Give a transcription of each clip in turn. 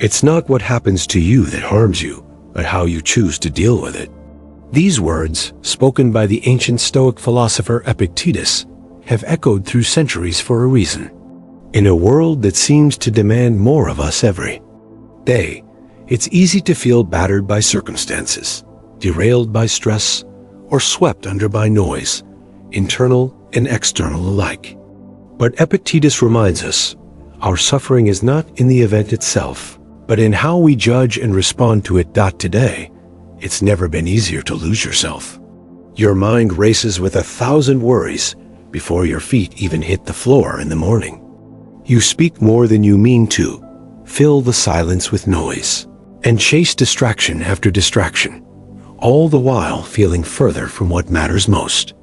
It's not what happens to you that harms you, but how you choose to deal with it. These words, spoken by the ancient Stoic philosopher Epictetus, have echoed through centuries for a reason. In a world that seems to demand more of us every day, it's easy to feel battered by circumstances, derailed by stress, or swept under by noise, internal and external alike. But Epictetus reminds us, our suffering is not in the event itself, but in how we judge and respond to it. Today, it's never been easier to lose yourself. Your mind races with 1,000 worries before your feet even hit the floor in the morning. You speak more than you mean to, fill the silence with noise, and chase distraction after distraction, all the while feeling further from what matters most.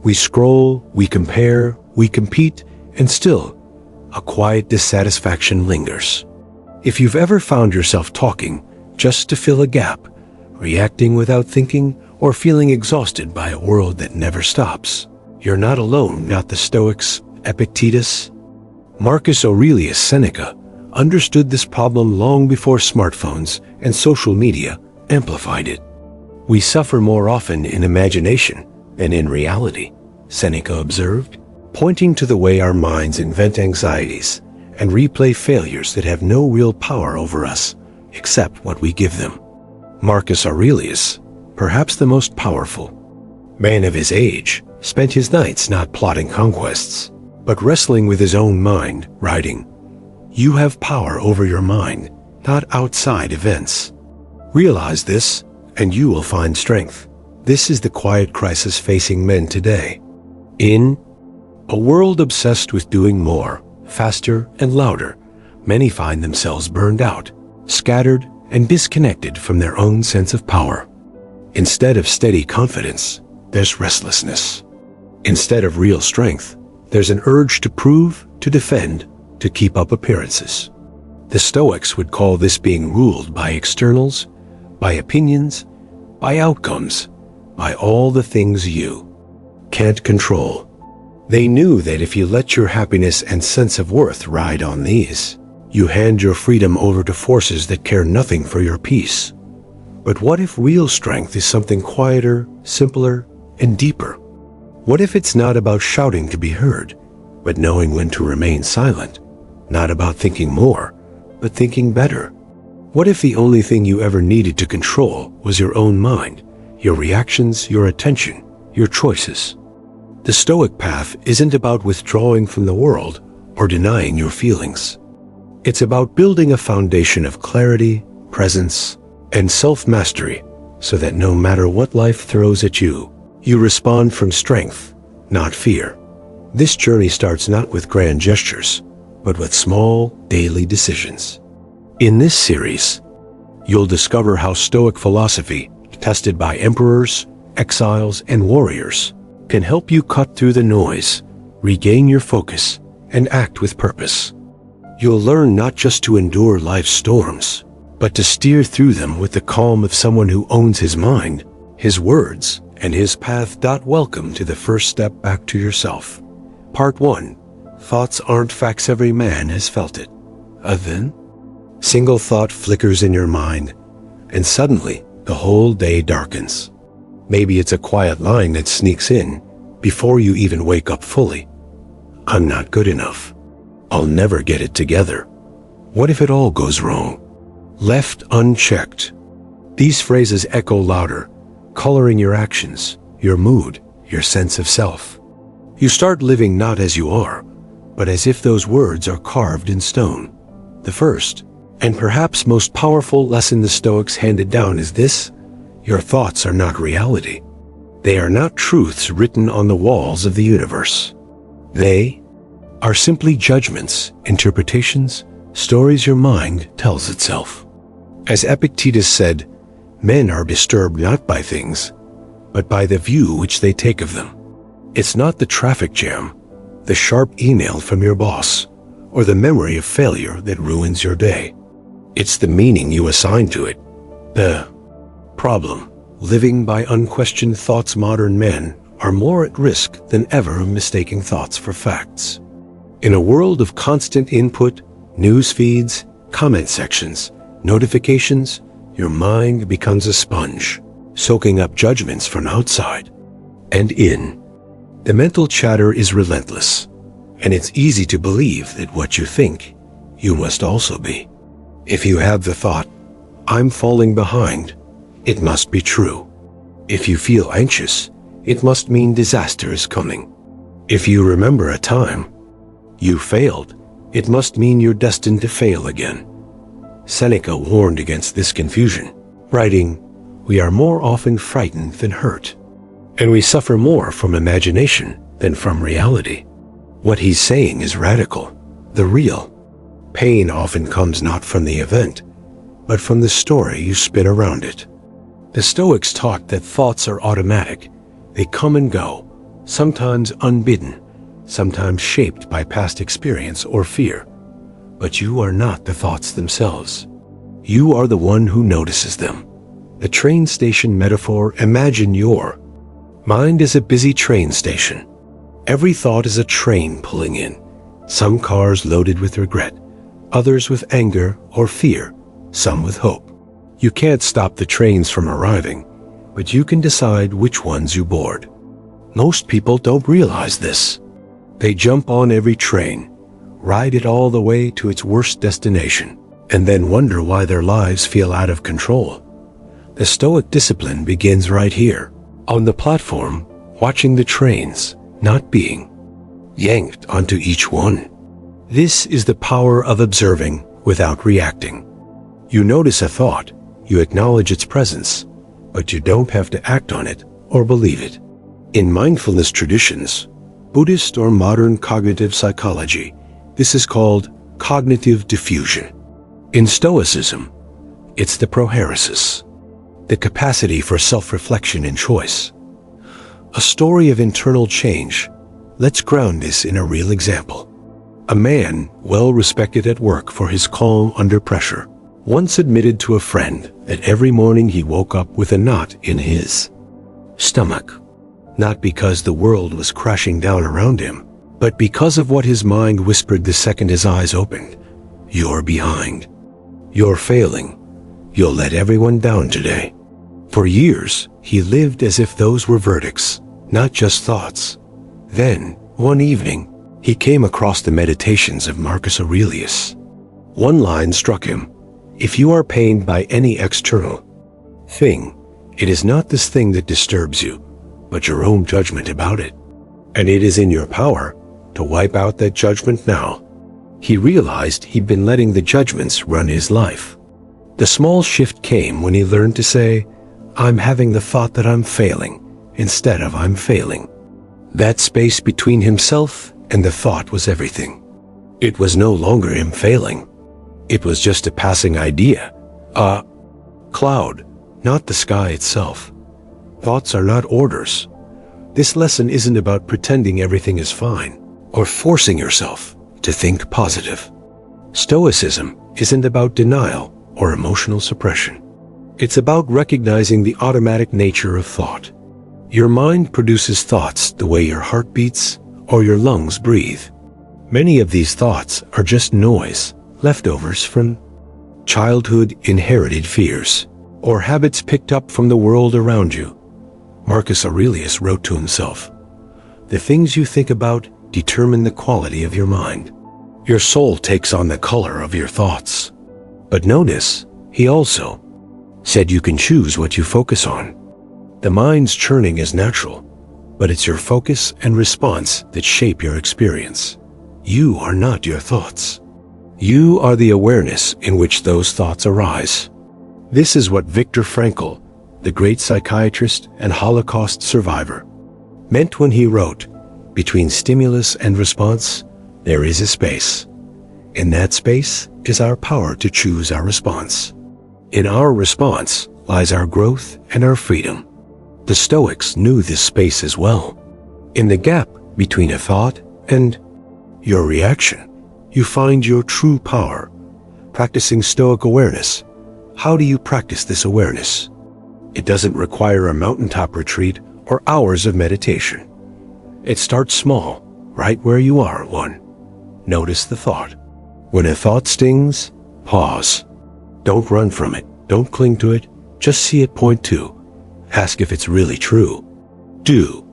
We scroll, we compare, we compete, and still, a quiet dissatisfaction lingers. If you've ever found yourself talking just to fill a gap, reacting without thinking, or feeling exhausted by a world that never stops, you're not alone. Not the Stoics, Epictetus. Marcus Aurelius Seneca understood this problem long before smartphones and social media amplified it. We suffer more often in imagination than in reality, Seneca observed, pointing to the way our minds invent anxieties and replay failures that have no real power over us except what we give them. Marcus Aurelius, perhaps the most powerful man of his age, spent his nights not plotting conquests, but wrestling with his own mind, writing, "You have power over your mind, not outside events. Realize this, and you will find strength." This is the quiet crisis facing men today. In a world obsessed with doing more, faster, and louder, many find themselves burned out, scattered, and disconnected from their own sense of power. Instead of steady confidence, there's restlessness. Instead of real strength, there's an urge to prove, to defend, to keep up appearances. The Stoics would call this being ruled by externals, by opinions, by outcomes, by all the things you can't control. They knew that if you let your happiness and sense of worth ride on these, you hand your freedom over to forces that care nothing for your peace. But what if real strength is something quieter, simpler, and deeper? What if it's not about shouting to be heard, but knowing when to remain silent? Not about thinking more, but thinking better? What if the only thing you ever needed to control was your own mind, your reactions, your attention, your choices? The Stoic path isn't about withdrawing from the world or denying your feelings. It's about building a foundation of clarity, presence, and self-mastery so that no matter what life throws at you, you respond from strength, not fear. This journey starts not with grand gestures, but with small, daily decisions. In this series, you'll discover how Stoic philosophy, tested by emperors, exiles, and warriors, can help you cut through the noise, regain your focus, and act with purpose. You'll learn not just to endure life's storms, but to steer through them with the calm of someone who owns his mind, his words, and his path. Welcome to the first step back to yourself. Part 1. Thoughts aren't facts. Every man has felt it. A then? Single thought flickers in your mind, and suddenly the whole day darkens. Maybe it's a quiet line that sneaks in before you even wake up fully. I'm not good enough. I'll never get it together. What if it all goes wrong? Left unchecked. These phrases echo louder, coloring your actions, your mood, your sense of self. You start living not as you are, but as if those words are carved in stone. The first, and perhaps most powerful lesson the Stoics handed down is this: your thoughts are not reality. They are not truths written on the walls of the universe. They are simply judgments, interpretations, stories your mind tells itself. As Epictetus said, men are disturbed not by things, but by the view which they take of them. It's not the traffic jam, the sharp email from your boss, or the memory of failure that ruins your day. It's the meaning you assign to it. The problem: living by unquestioned thoughts. Modern men are more at risk than ever of mistaking thoughts for facts. In a world of constant input, news feeds, comment sections, notifications, your mind becomes a sponge, soaking up judgments from outside and in. The mental chatter is relentless, and it's easy to believe that what you think, you must also be. If you have the thought, "I'm falling behind," it must be true. If you feel anxious, it must mean disaster is coming. If you remember a time you failed, it must mean you're destined to fail again. Seneca warned against this confusion, writing, "We are more often frightened than hurt, and we suffer more from imagination than from reality." What he's saying is radical, the real. Pain often comes not from the event, but from the story you spin around it. The Stoics taught that thoughts are automatic. They come and go, sometimes unbidden, sometimes shaped by past experience or fear. But you are not the thoughts themselves. You are the one who notices them. The train station metaphor: imagine your mind is a busy train station. Every thought is a train pulling in, some cars loaded with regret, others with anger or fear, some with hope. You can't stop the trains from arriving, but you can decide which ones you board. Most people don't realize this. They jump on every train, ride it all the way to its worst destination, and then wonder why their lives feel out of control. The Stoic discipline begins right here, on the platform, watching the trains, not being yanked onto each one. This is the power of observing without reacting. You notice a thought, you acknowledge its presence, but you don't have to act on it or believe it. In mindfulness traditions, Buddhist or modern cognitive psychology, this is called cognitive diffusion. In Stoicism, it's the prohairesis, the capacity for self-reflection and choice. A story of internal change. Let's ground this in a real example. A man, well respected at work for his calm under pressure, once admitted to a friend that every morning he woke up with a knot in his stomach. Not because the world was crashing down around him, but because of what his mind whispered the second his eyes opened. You're behind. You're failing. You'll let everyone down today. For years, he lived as if those were verdicts, not just thoughts. Then, one evening, he came across the meditations of Marcus Aurelius. One line struck him: if you are pained by any external thing, it is not this thing that disturbs you, but your own judgment about it. And it is in your power to wipe out that judgment now. He realized he'd been letting the judgments run his life. The small shift came when he learned to say, "I'm having the thought that I'm failing," instead of "I'm failing." That space between himself and the thought was everything. It was no longer him failing. It was just a passing idea, a cloud, not the sky itself. Thoughts are not orders. This lesson isn't about pretending everything is fine or forcing yourself to think positive. Stoicism isn't about denial or emotional suppression. It's about recognizing the automatic nature of thought. Your mind produces thoughts the way your heart beats or your lungs breathe. Many of these thoughts are just noise, leftovers from childhood inherited fears, or habits picked up from the world around you. Marcus Aurelius wrote to himself, "The things you think about determine the quality of your mind. Your soul takes on the color of your thoughts." But notice, he also said you can choose what you focus on. The mind's churning is natural, but it's your focus and response that shape your experience. You are not your thoughts. You are the awareness in which those thoughts arise. This is what Viktor Frankl, the great psychiatrist and Holocaust survivor, meant when he wrote, "Between stimulus and response, there is a space. In that space is our power to choose our response. In our response lies our growth and our freedom." The Stoics knew this space as well. In the gap between a thought and your reaction, you find your true power. Practicing Stoic awareness. How do you practice this awareness? It doesn't require a mountaintop retreat or hours of meditation. It starts small, right where you are. 1. Notice the thought. When a thought stings, Pause. Don't run from it. Don't cling to it. Just see it. Point 2. Ask if it's really true. Do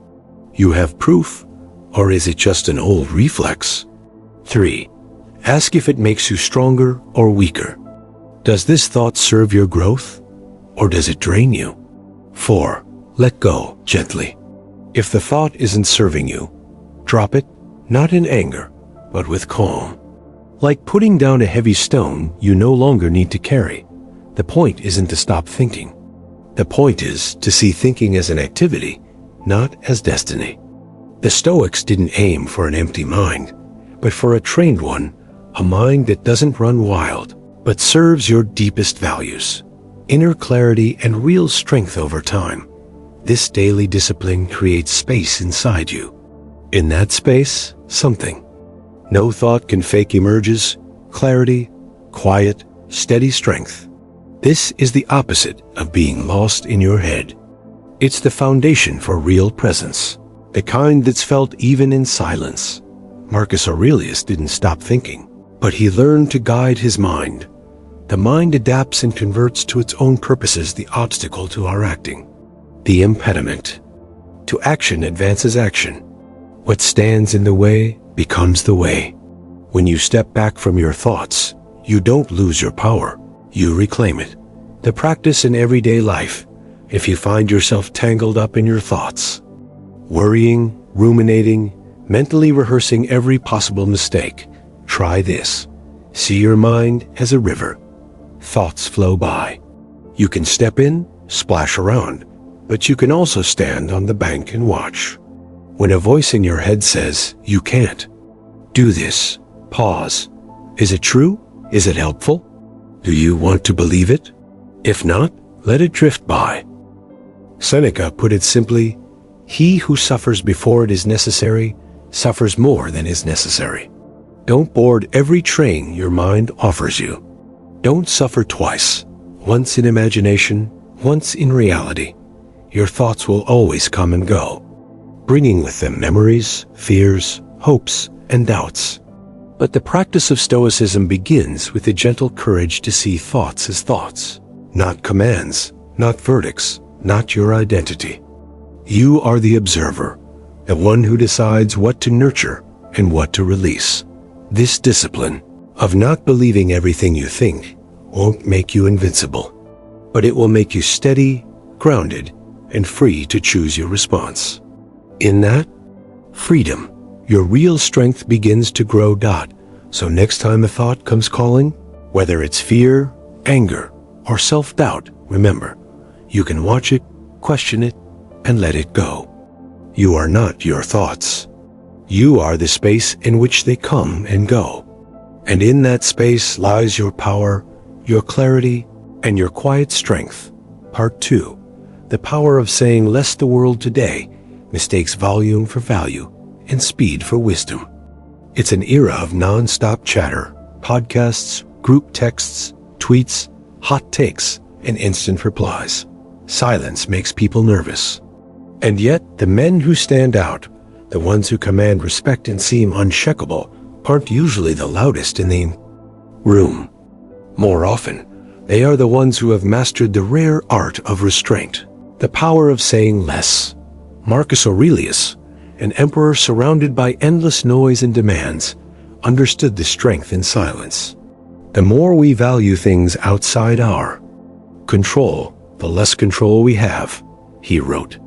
you have proof, or is it just an old reflex? 3. Ask if it makes you stronger or weaker. Does this thought serve your growth, or does it drain you? 4. Let go gently. If the thought isn't serving you, drop it, not in anger, but with calm. Like putting down a heavy stone you no longer need to carry. The point isn't to stop thinking. The point is to see thinking as an activity, not as destiny. The Stoics didn't aim for an empty mind, but for a trained one, a mind that doesn't run wild, but serves your deepest values, inner clarity and real strength over time. This daily discipline creates space inside you. In that space, something. No thought can fake emerges, clarity, quiet, steady strength. This is the opposite of being lost in your head. It's the foundation for real presence, the kind that's felt even in silence. Marcus Aurelius didn't stop thinking, but he learned to guide his mind. The mind adapts and converts to its own purposes the obstacle to our acting, the impediment. To action advances action. What stands in the way becomes the way. When you step back from your thoughts, you don't lose your power, you reclaim it. The practice in everyday life, if you find yourself tangled up in your thoughts, worrying, ruminating, mentally rehearsing every possible mistake, try this. See your mind as a river. Thoughts flow by. You can step in, splash around, but you can also stand on the bank and watch. When a voice in your head says, "You can't do this," pause. Is it true? Is it helpful? Do you want to believe it? If not, let it drift by. Seneca put it simply, "He who suffers before it is necessary, suffers more than is necessary." Don't board every train your mind offers you. Don't suffer twice, once in imagination, once in reality. Your thoughts will always come and go, bringing with them memories, fears, hopes, and doubts. But the practice of Stoicism begins with the gentle courage to see thoughts as thoughts, not commands, not verdicts, not your identity. You are the observer, the one who decides what to nurture and what to release. This discipline of not believing everything you think won't make you invincible, but it will make you steady, grounded, and free to choose your response. In that freedom, your real strength begins to grow. So next time a thought comes calling, whether it's fear, anger, or self-doubt, remember, you can watch it, question it, and let it go. You are not your thoughts. You are the space in which they come and go. And in that space lies your power, your clarity, and your quiet strength. Part 2. The power of saying less. The world today mistakes volume for value and speed for wisdom. It's an era of non-stop chatter, podcasts, group texts, tweets, hot takes, and instant replies. Silence makes people nervous. And yet, the men who stand out, the ones who command respect and seem unshakable, aren't usually the loudest in the room. More often, they are the ones who have mastered the rare art of restraint, the power of saying less. Marcus Aurelius, an emperor surrounded by endless noise and demands, understood the strength in silence. The more we value things outside our control, the less control we have, he wrote.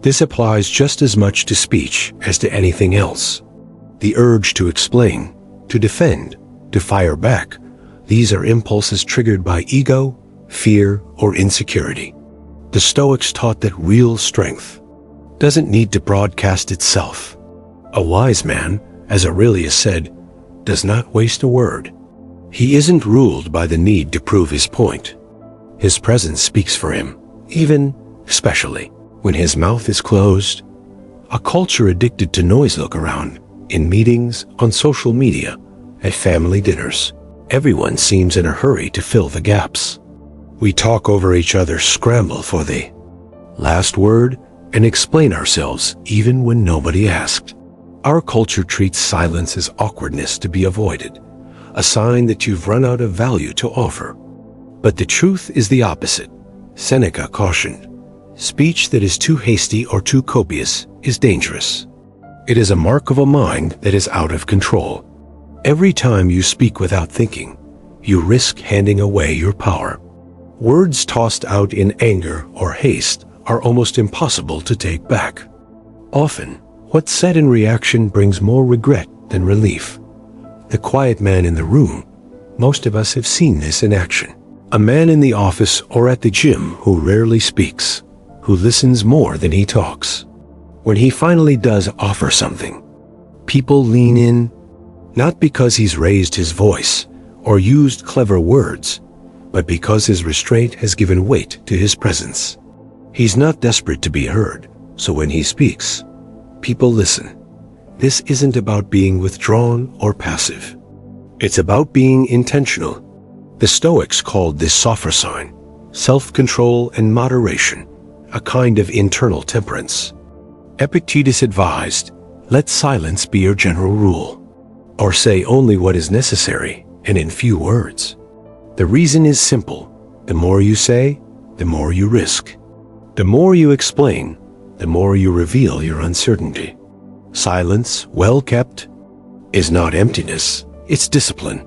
This applies just as much to speech as to anything else. The urge to explain, to defend, to fire back, these are impulses triggered by ego, fear, or insecurity. The Stoics taught that real strength doesn't need to broadcast itself. A wise man, as Aurelius said, does not waste a word. He isn't ruled by the need to prove his point. His presence speaks for him, even, especially, when his mouth is closed. A culture addicted to noise. Look around. In meetings, on social media, at family dinners, everyone seems in a hurry to fill the gaps. We talk over each other, scramble for the last word, and explain ourselves even when nobody asked. Our culture treats silence as awkwardness to be avoided, a sign that you've run out of value to offer. But the truth is the opposite. Seneca cautioned, "Speech that is too hasty or too copious is dangerous. It is a mark of a mind that is out of control. Every time you speak without thinking, you risk handing away your power." Words tossed out in anger or haste are almost impossible to take back. Often, what's said in reaction brings more regret than relief. The quiet man in the room, most of us have seen this in action. A man in the office or at the gym who rarely speaks, who listens more than he talks. When he finally does offer something, people lean in, not because he's raised his voice or used clever words, but because his restraint has given weight to his presence. He's not desperate to be heard, so when he speaks, people listen. This isn't about being withdrawn or passive. It's about being intentional. The Stoics called this sophrosyne, self-control and moderation, a kind of internal temperance. Epictetus advised, "Let silence be your general rule," or say only what is necessary and in few words. The reason is simple. The more you say, the more you risk. The more you explain, the more you reveal your uncertainty. Silence, well kept, is not emptiness, it's discipline.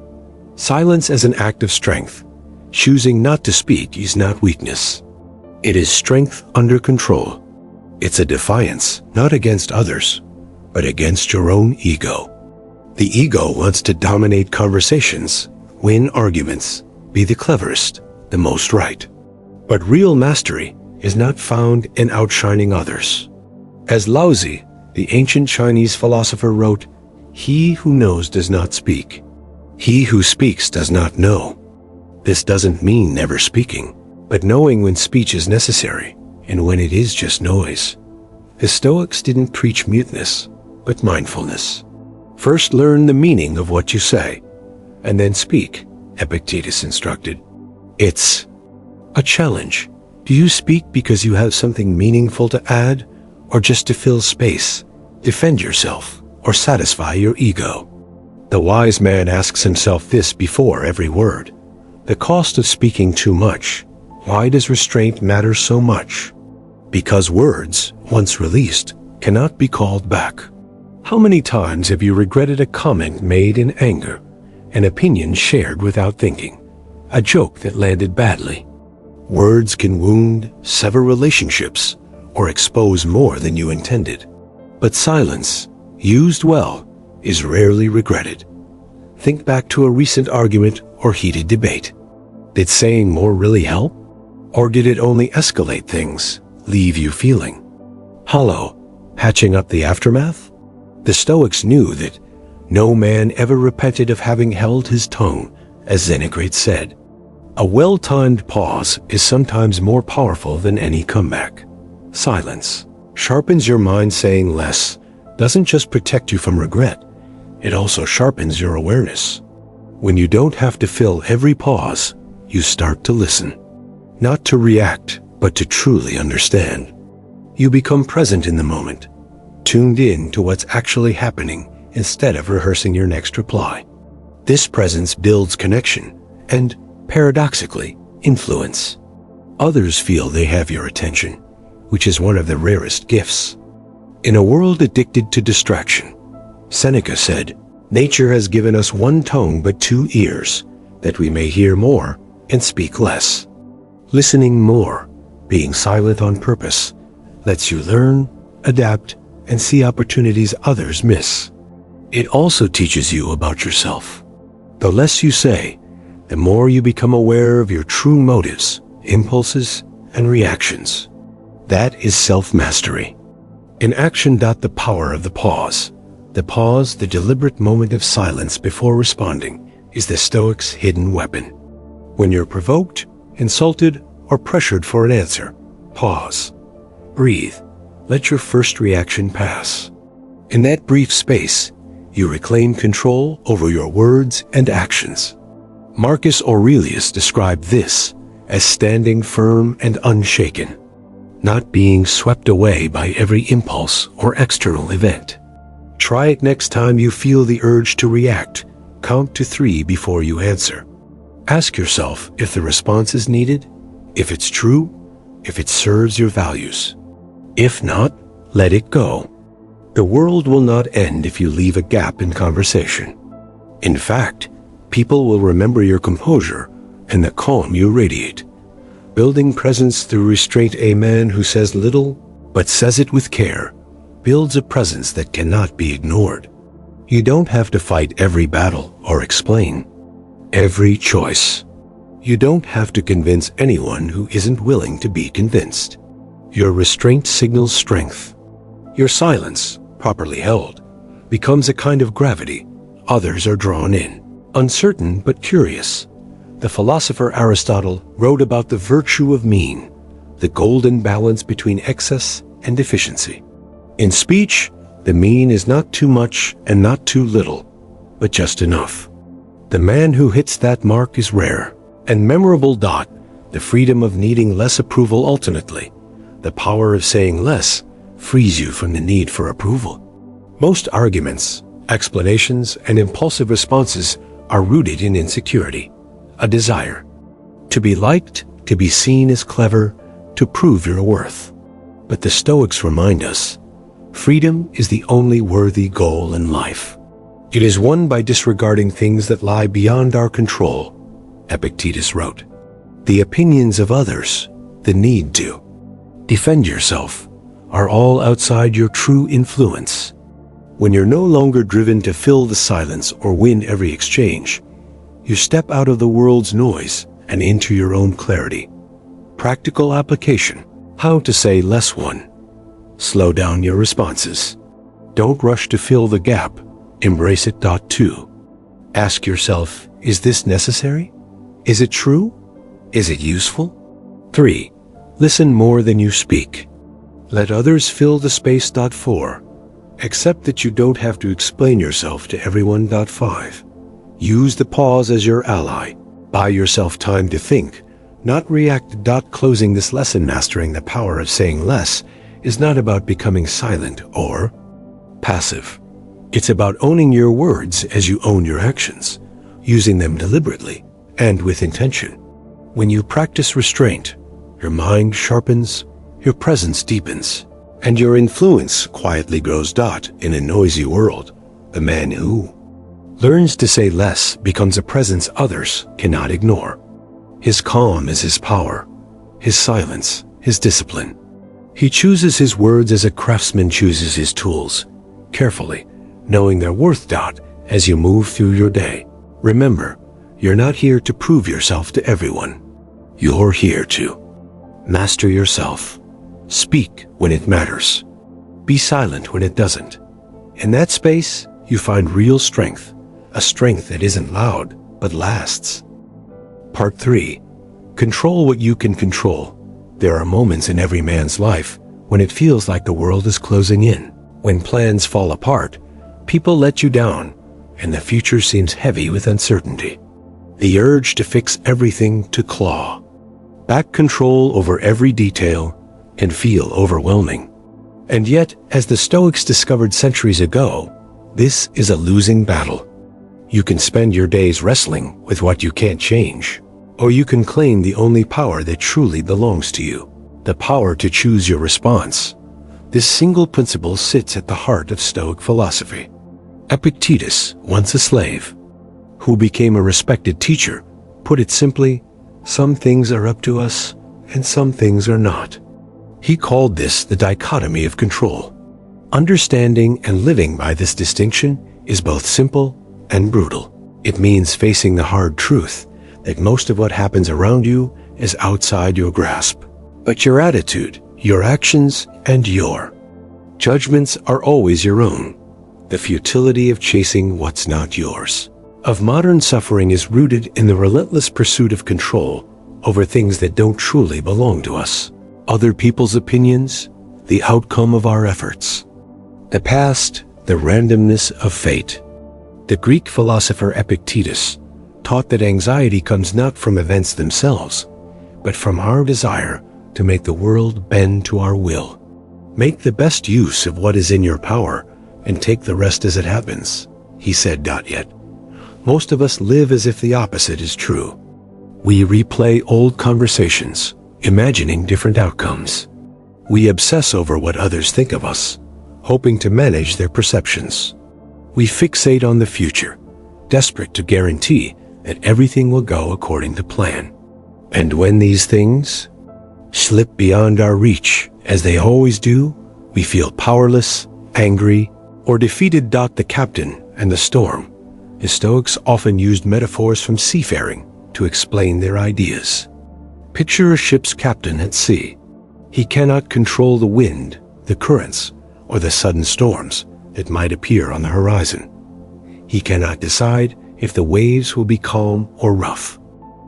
Silence as an act of strength. Choosing not to speak is not weakness. It is strength under control. It's a defiance, not against others, but against your own ego. The ego wants to dominate conversations, win arguments, be the cleverest, the most right. But real mastery is not found in outshining others. As Laozi, the ancient Chinese philosopher, wrote, "He who knows does not speak. He who speaks does not know." This doesn't mean never speaking, but knowing when speech is necessary and when it is just noise. The Stoics didn't preach muteness, but mindfulness. First learn the meaning of what you say, and then speak, Epictetus instructed. It's a challenge. Do you speak because you have something meaningful to add, or just to fill space, defend yourself, or satisfy your ego? The wise man asks himself this before every word. The cost of speaking too much. Why does restraint matter so much? Because words, once released, cannot be called back. How many times have you regretted a comment made in anger, an opinion shared without thinking, a joke that landed badly? Words can wound, sever relationships, or expose more than you intended. But silence, used well, is rarely regretted. Think back to a recent argument or heated debate. Did saying more really help? Or did it only escalate things, leave you feeling hollow, patching up the aftermath? The Stoics knew that no man ever repented of having held his tongue, as Seneca said. A well-timed pause is sometimes more powerful than any comeback. Silence sharpens your mind. Saying less doesn't just protect you from regret, it also sharpens your awareness. When you don't have to fill every pause, you start to listen. Not to react, but to truly understand. You become present in the moment, tuned in to what's actually happening instead of rehearsing your next reply. This presence builds connection and, paradoxically, influence. Others feel they have your attention, which is one of the rarest gifts. In a world addicted to distraction, Seneca said, "Nature has given us one tongue but two ears, that we may hear more and speak less." Listening more, being silent on purpose, lets you learn, adapt, and see opportunities others miss. It also teaches you about yourself. The less you say, the more you become aware of your true motives, impulses, and reactions. That is self-mastery. In action. The power of the pause. The deliberate moment of silence before responding, is the Stoics' hidden weapon. When you're provoked, insulted, or pressured for an answer, pause. Breathe. Let your first reaction pass. In that brief space, you reclaim control over your words and actions. Marcus Aurelius described this as standing firm and unshaken, not being swept away by every impulse or external event. Try it next time you feel the urge to react. count to 3 before you answer. Ask yourself if the response is needed, if it's true, if it serves your values. If not, let it go. The world will not end if you leave a gap in conversation. In fact, people will remember your composure and the calm you radiate. Building presence through restraint. A man who says little, but says it with care, builds a presence that cannot be ignored. You don't have to fight every battle or explain every choice. You don't have to convince anyone who isn't willing to be convinced. Your restraint signals strength. Your silence, properly held, becomes a kind of gravity. Others are drawn in, uncertain but curious. The philosopher Aristotle wrote about the virtue of mean, the golden balance between excess and deficiency. In speech, the mean is not too much and not too little, but just enough. The man who hits that mark is rare and memorable. The freedom of needing less approval. Ultimately, the power of saying less frees you from the need for approval. Most arguments, explanations, and impulsive responses are rooted in insecurity, a desire to be liked, to be seen as clever, to prove your worth. But the Stoics remind us, freedom is the only worthy goal in life. It is won by disregarding things that lie beyond our control. Epictetus wrote, "The opinions of others, the need to defend yourself, are all outside your true influence." When you're no longer driven to fill the silence or win every exchange, you step out of the world's noise and into your own clarity. Practical application. How to say less. 1. Slow down your responses. Don't rush to fill the gap. Embrace it. 2. Ask yourself, is this necessary? Is it true? Is it useful? 3. Listen more than you speak. Let others fill the space. 4. Accept that you don't have to explain yourself to everyone. 5. Use the pause as your ally. Buy yourself time to think, not react. Closing this lesson, mastering the power of saying less is not about becoming silent or passive. It's about owning your words as you own your actions, using them deliberately and with intention. When you practice restraint, your mind sharpens, your presence deepens, and your influence quietly grows. In a noisy world, the man who learns to say less becomes a presence others cannot ignore. His calm is his power, his silence, his discipline. He chooses his words as a craftsman chooses his tools, carefully, knowing their worth. As you move through your day, remember, you're not here to prove yourself to everyone. You're here to master yourself. Speak when it matters. Be silent when it doesn't. In that space, you find real strength, a strength that isn't loud, but lasts. Part 3. Control what you can control. There are moments in every man's life when it feels like the world is closing in, when plans fall apart, people let you down, and the future seems heavy with uncertainty. The urge to fix everything, to claw back control over every detail, can feel overwhelming. And yet, as the Stoics discovered centuries ago, this is a losing battle. You can spend your days wrestling with what you can't change, or you can claim the only power that truly belongs to you, the power to choose your response. This single principle sits at the heart of Stoic philosophy. Epictetus, once a slave, who became a respected teacher, put it simply, some things are up to us and some things are not. He called this the dichotomy of control. Understanding and living by this distinction is both simple and brutal. It means facing the hard truth that most of what happens around you is outside your grasp. But your attitude, your actions, and your judgments are always your own. The futility of chasing what's not yours. Of modern suffering is rooted in the relentless pursuit of control over things that don't truly belong to us. Other people's opinions, the outcome of our efforts. The past, the randomness of fate. The Greek philosopher Epictetus taught that anxiety comes not from events themselves, but from our desire to make the world bend to our will. Make the best use of what is in your power and take the rest as it happens, he said. Yet, most of us live as if the opposite is true. We replay old conversations, imagining different outcomes. We obsess over what others think of us, hoping to manage their perceptions. We fixate on the future, desperate to guarantee that everything will go according to plan. And when these things slip beyond our reach, as they always do, we feel powerless, angry, or defeated. The captain and the storm. The Stoics often used metaphors from seafaring to explain their ideas. Picture a ship's captain at sea. He cannot control the wind, the currents, or the sudden storms that might appear on the horizon. He cannot decide if the waves will be calm or rough.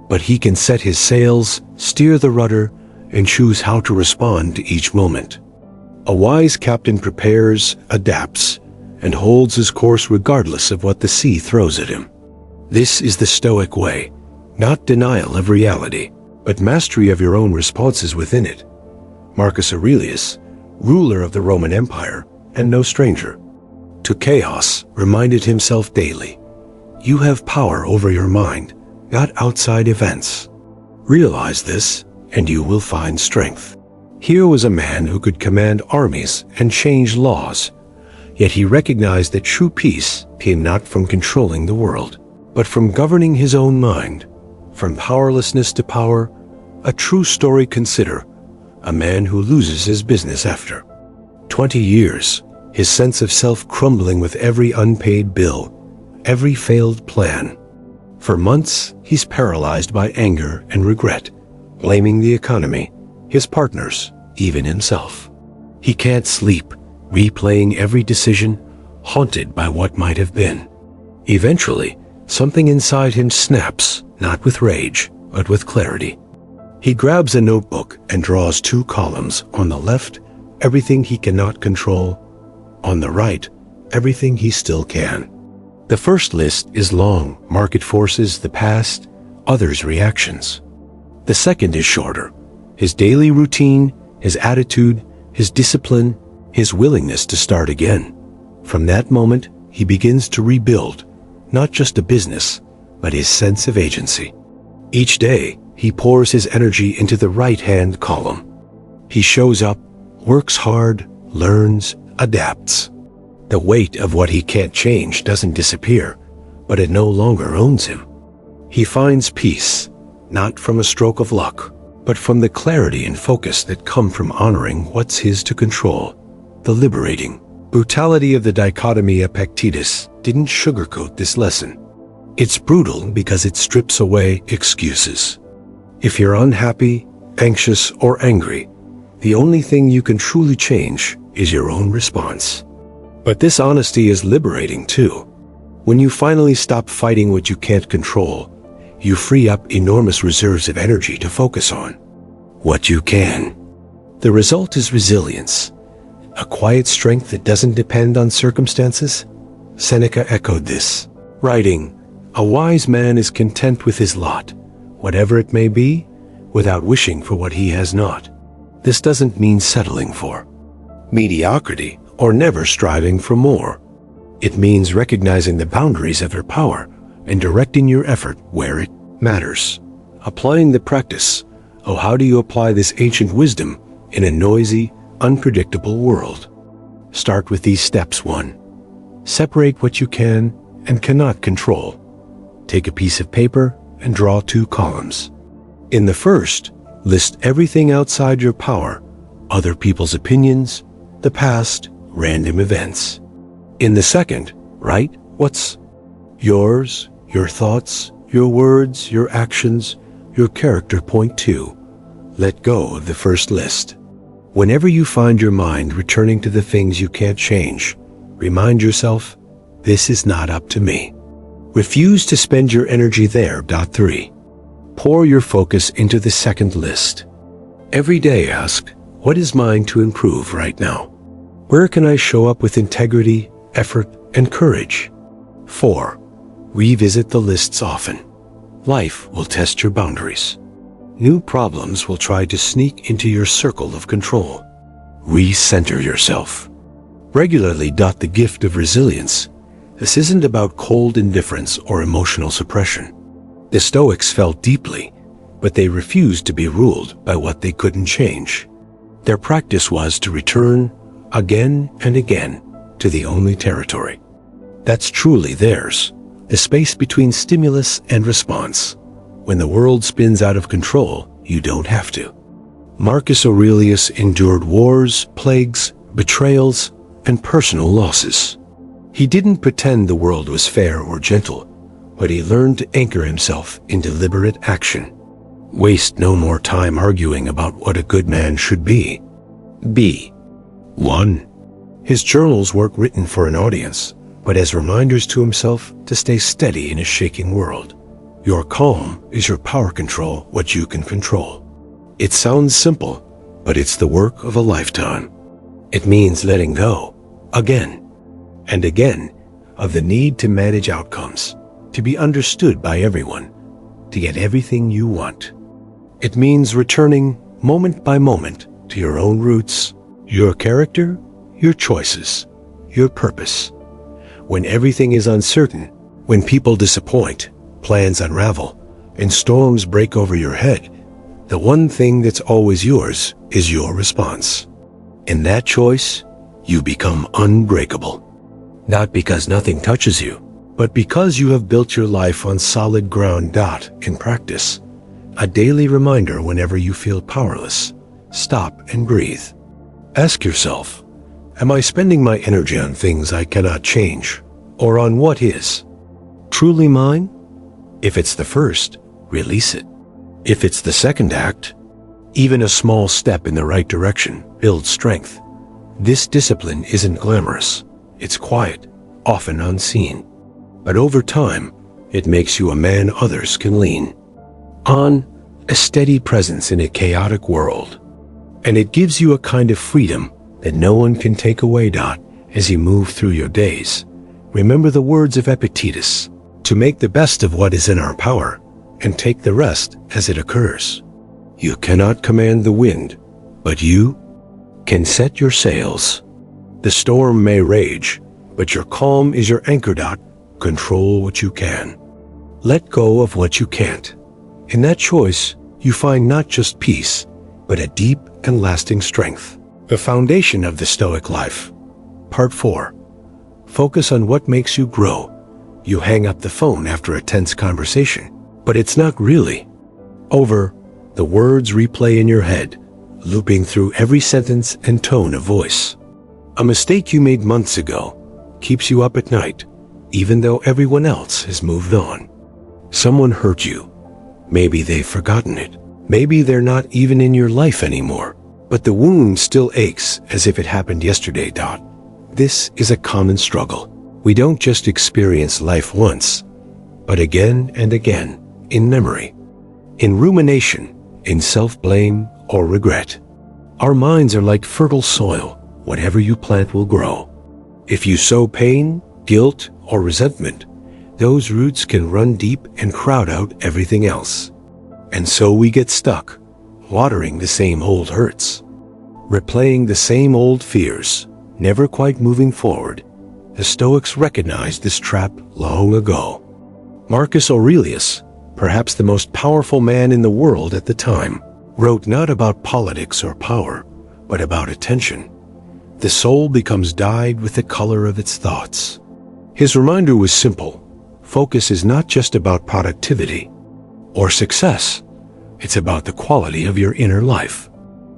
But he can set his sails, steer the rudder, and choose how to respond to each moment. A wise captain prepares, adapts, and holds his course regardless of what the sea throws at him. This is the Stoic way, not denial of reality, but mastery of your own responses within it. Marcus Aurelius, ruler of the Roman Empire, and no stranger to chaos, reminded himself daily, "You have power over your mind, not outside events. Realize this, and you will find strength." Here was a man who could command armies and change laws, yet he recognized that true peace came not from controlling the world, but from governing his own mind. From powerlessness to power, a true story. Consider a man who loses his business after 20 years, his sense of self crumbling with every unpaid bill, every failed plan. For months, he's paralyzed by anger and regret, blaming the economy, his partners, even himself. He can't sleep, replaying every decision, haunted by what might have been. Eventually, something inside him snaps, not with rage, but with clarity. He grabs a notebook and draws 2 columns. On the left, everything he cannot control. On the right, everything he still can. The first list is long: market forces, the past, others' reactions. The second is shorter: his daily routine, his attitude, his discipline, his willingness to start again. From that moment, he begins to rebuild, not just a business, but his sense of agency. Each day, he pours his energy into the right-hand column. He shows up, works hard, learns, adapts. The weight of what he can't change doesn't disappear, but it no longer owns him. He finds peace, not from a stroke of luck, but from the clarity and focus that come from honoring what's his to control. The liberating brutality of the dichotomy. Epictetus didn't sugarcoat this lesson. It's brutal because it strips away excuses. If you're unhappy, anxious, or angry, the only thing you can truly change is your own response. But this honesty is liberating too. When you finally stop fighting what you can't control, you free up enormous reserves of energy to focus on what you can. The result is resilience, a quiet strength that doesn't depend on circumstances. Seneca echoed this, writing, "A wise man is content with his lot, whatever it may be, without wishing for what he has not." This doesn't mean settling for mediocrity or never striving for more. It means recognizing the boundaries of your power and directing your effort where it matters. Applying the practice. Oh, how do you apply this ancient wisdom in a noisy, unpredictable world? Start with these steps. 1. Separate what you can and cannot control. Take a piece of paper and draw 2 columns. In the first, list everything outside your power: other people's opinions, the past, random events. In the second, write what's yours, your thoughts, your words, your actions, your character. Point 2. Let go of the first list. Whenever you find your mind returning to the things you can't change, remind yourself, this is not up to me. Refuse to spend your energy there. 3. Pour your focus into the second list. Every day ask, what is mine to improve right now? Where can I show up with integrity, effort, and courage? 4. Revisit the lists often. Life will test your boundaries. New problems will try to sneak into your circle of control. Recenter yourself regularly. The gift of resilience This isn't about cold indifference or emotional suppression. The Stoics felt deeply, but they refused to be ruled by what they couldn't change. Their practice was to return again and again to the only territory that's truly theirs, the space between stimulus and response. When the world spins out of control, you don't have to. Marcus Aurelius endured wars, plagues, betrayals, and personal losses. He didn't pretend the world was fair or gentle, but he learned to anchor himself in deliberate action. Waste no more time arguing about what a good man should be. B. 1. His journals weren't written for an audience, but as reminders to himself to stay steady in a shaking world. Your calm is your power control, what you can control. It sounds simple, but it's the work of a lifetime. It means letting go, again and again, of the need to manage outcomes, to be understood by everyone, to get everything you want. It means returning moment by moment to your own roots, your character, your choices, your purpose. When everything is uncertain, when people disappoint, plans unravel, and storms break over your head, the one thing that's always yours is your response. In that choice, you become unbreakable. Not because nothing touches you, but because you have built your life on solid ground. In practice, a daily reminder whenever you feel powerless. Stop and breathe. Ask yourself, am I spending my energy on things I cannot change, or on what is truly mine? If it's the first, release it. If it's the second act, even a small step in the right direction builds strength. This discipline isn't glamorous. It's quiet, often unseen. But over time, it makes you a man others can lean on, a steady presence in a chaotic world. And it gives you a kind of freedom that no one can take away. As you move through your days, remember the words of Epictetus, to make the best of what is in our power, and take the rest as it occurs. You cannot command the wind, but you can set your sails. The storm may rage, but your calm is your anchor. Control what you can. Let go of what you can't. In that choice, you find not just peace, but a deep and lasting strength. The foundation of the Stoic life. Part 4. Focus on what makes you grow. You hang up the phone after a tense conversation, but it's not really over. The words replay in your head, looping through every sentence and tone of voice. A mistake you made months ago keeps you up at night, even though everyone else has moved on. Someone hurt you. Maybe they've forgotten it. Maybe they're not even in your life anymore, but the wound still aches as if it happened yesterday. This is a common struggle. We don't just experience life once, but again and again, in memory, in rumination, in self-blame or regret. Our minds are like fertile soil. Whatever you plant will grow. If you sow pain, guilt, or resentment, those roots can run deep and crowd out everything else. And so we get stuck, watering the same old hurts, replaying the same old fears, never quite moving forward. The Stoics recognized this trap long ago. Marcus Aurelius, perhaps the most powerful man in the world at the time, wrote not about politics or power, but about attention. The soul becomes dyed with the color of its thoughts. His reminder was simple. Focus is not just about productivity or success. It's about the quality of your inner life.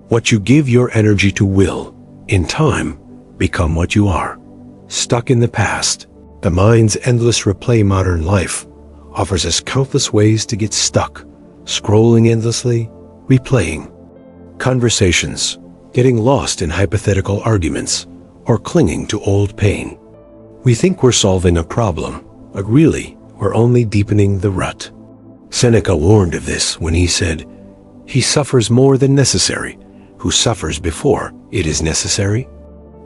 What you give your energy to will, in time, become what you are. Stuck in the past, the mind's endless replay. Modern life offers us countless ways to get stuck, scrolling endlessly, replaying conversations, getting lost in hypothetical arguments, or clinging to old pain. We think we're solving a problem, but really, we're only deepening the rut. Seneca warned of this when he said, "He suffers more than necessary, who suffers before it is necessary."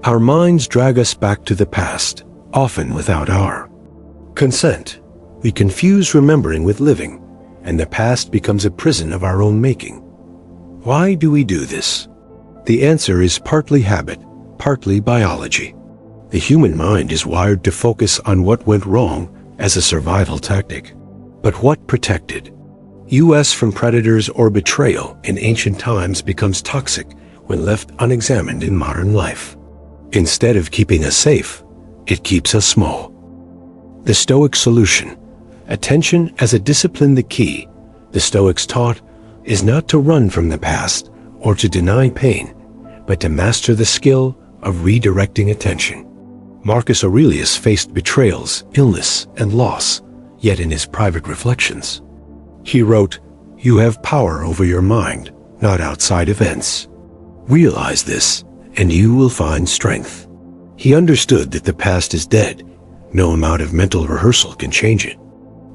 Our minds drag us back to the past, often without our consent. We confuse remembering with living, and the past becomes a prison of our own making. Why do we do this? The answer is partly habit, partly biology. The human mind is wired to focus on what went wrong as a survival tactic. But what protected us from predators or betrayal in ancient times becomes toxic when left unexamined in modern life. Instead of keeping us safe, it keeps us small. The Stoic solution: attention as a discipline. The key, the Stoics taught, is not to run from the past or to deny pain, but to master the skill of redirecting attention. Marcus Aurelius faced betrayals, illness, and loss, yet in his private reflections, he wrote, "You have power over your mind, not outside events. Realize this, and you will find strength." He understood that the past is dead. No amount of mental rehearsal can change it.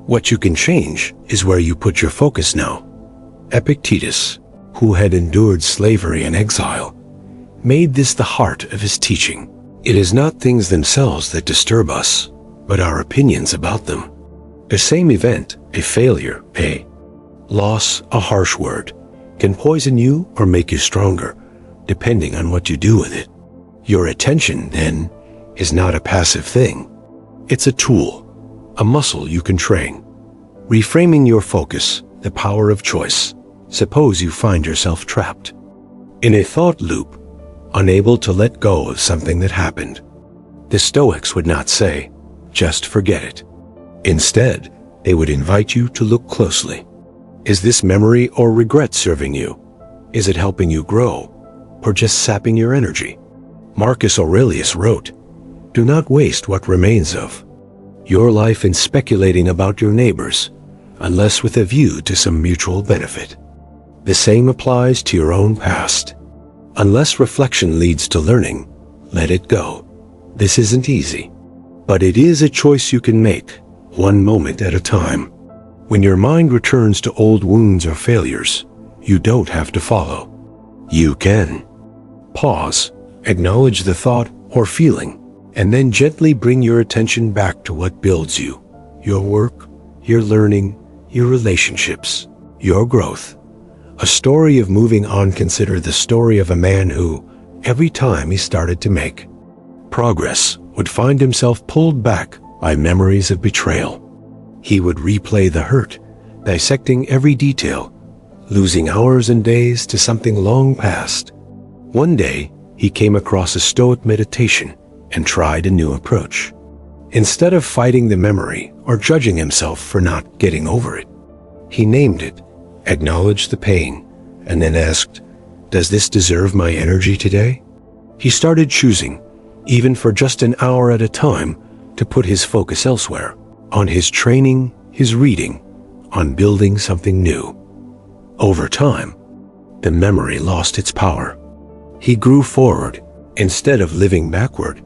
What you can change is where you put your focus now. Epictetus, who had endured slavery and exile, made this the heart of his teaching. It is not things themselves that disturb us, but our opinions about them. The same event, a failure, a loss, a harsh word, can poison you or make you stronger, depending on what you do with it. Your attention, then, is not a passive thing. It's a tool, a muscle you can train. Reframing your focus, the power of choice. Suppose you find yourself trapped in a thought loop, unable to let go of something that happened. The Stoics would not say, "Just forget it." Instead, they would invite you to look closely. Is this memory or regret serving you? Is it helping you grow, or just sapping your energy? Marcus Aurelius wrote, "Do not waste what remains of your life in speculating about your neighbors, unless with a view to some mutual benefit." The same applies to your own past. Unless reflection leads to learning, let it go. This isn't easy, but it is a choice you can make, one moment at a time. When your mind returns to old wounds or failures, you don't have to follow. You can pause, acknowledge the thought or feeling, and then gently bring your attention back to what builds you: your work, your learning, your relationships, your growth. A story of moving on. Consider the story of a man who, every time he started to make progress, would find himself pulled back by memories of betrayal. He would replay the hurt, dissecting every detail, losing hours and days to something long past. One day, he came across a Stoic meditation and tried a new approach. Instead of fighting the memory or judging himself for not getting over it, he named it, acknowledged the pain, and then asked, "Does this deserve my energy today?" He started choosing, even for just an hour at a time, to put his focus elsewhere, on his training, his reading, on building something new. Over time, the memory lost its power. He grew forward instead of living backward.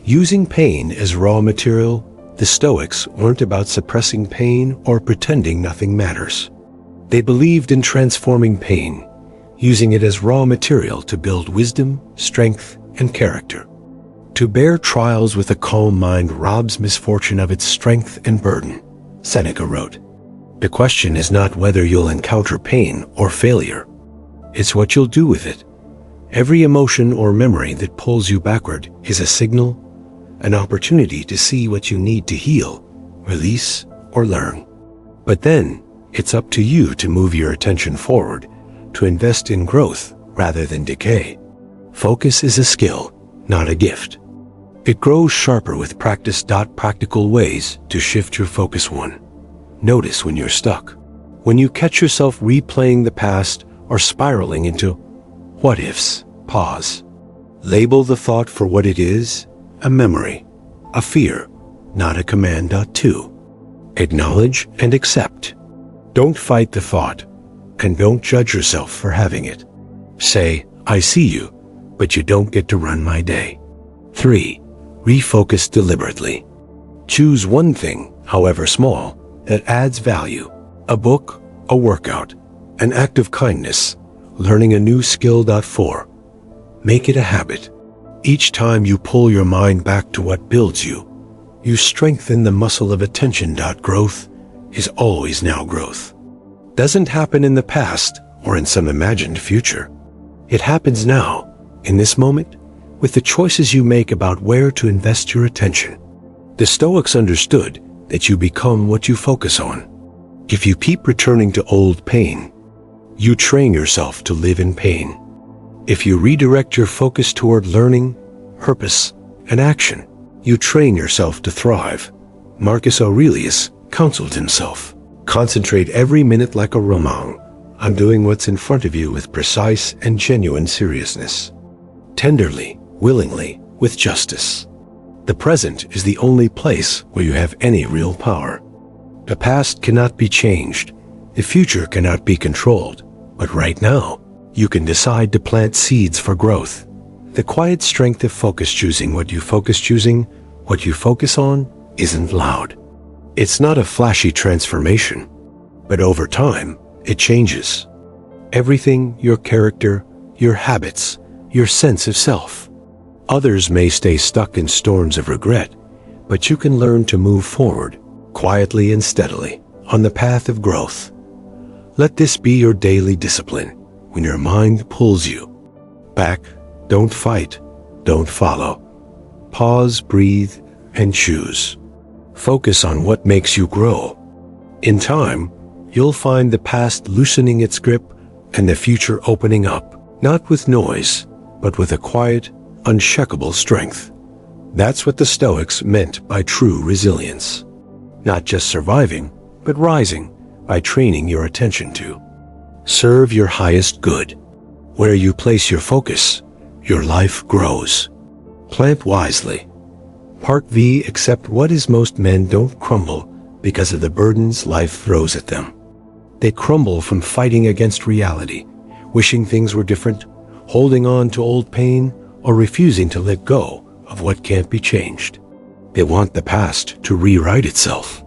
Using pain as raw material, the Stoics weren't about suppressing pain or pretending nothing matters. They believed in transforming pain, using it as raw material to build wisdom, strength, and character. To bear trials with a calm mind robs misfortune of its strength and burden, Seneca wrote. The question is not whether you'll encounter pain or failure. It's what you'll do with it. Every emotion or memory that pulls you backward is a signal, an opportunity to see what you need to heal, release, or learn. But then, it's up to you to move your attention forward, to invest in growth rather than decay. Focus is a skill, not a gift. It grows sharper with practice. Practical ways to shift your focus. 1. Notice when you're stuck. When you catch yourself replaying the past or spiraling into what ifs, pause. Label the thought for what it is, a memory, a fear, not a command. 2. Acknowledge and accept. Don't fight the thought, and don't judge yourself for having it. Say, "I see you, but you don't get to run my day." 3. Refocus deliberately. Choose one thing, however small, that adds value. A book, a workout, an act of kindness, learning a new skill. 4. Make it a habit. Each time you pull your mind back to what builds you, you strengthen the muscle of attention. Growth is always now. Growth doesn't happen in the past or in some imagined future. It happens now, in this moment, with the choices you make about where to invest your attention. The Stoics understood that you become what you focus on. If you keep returning to old pain, you train yourself to live in pain. If you redirect your focus toward learning, purpose, and action, you train yourself to thrive. Marcus Aurelius counseled himself, "Concentrate every minute like a Roman on doing what's in front of you with precise and genuine seriousness. Tenderly, willingly, with justice." The present is the only place where you have any real power. The past cannot be changed. The future cannot be controlled. But right now, you can decide to plant seeds for growth. The quiet strength of focus, choosing what you focus on, isn't loud. It's not a flashy transformation, but over time, it changes. Everything, your character, your habits, your sense of self. Others may stay stuck in storms of regret, but you can learn to move forward, quietly and steadily, on the path of growth. Let this be your daily discipline. When your mind pulls you back, don't fight, don't follow. Pause, breathe, and choose. Focus on what makes you grow. In time, you'll find the past loosening its grip and the future opening up, not with noise, but with a quiet, unshakable strength. That's what the Stoics meant by true resilience. Not just surviving, but rising by training your attention to serve your highest good. Where you place your focus, your life grows. Plant wisely. Part V. Accept what is. Most men don't crumble because of the burdens life throws at them. They crumble from fighting against reality, wishing things were different, holding on to old pain, or refusing to let go of what can't be changed. They want the past to rewrite itself.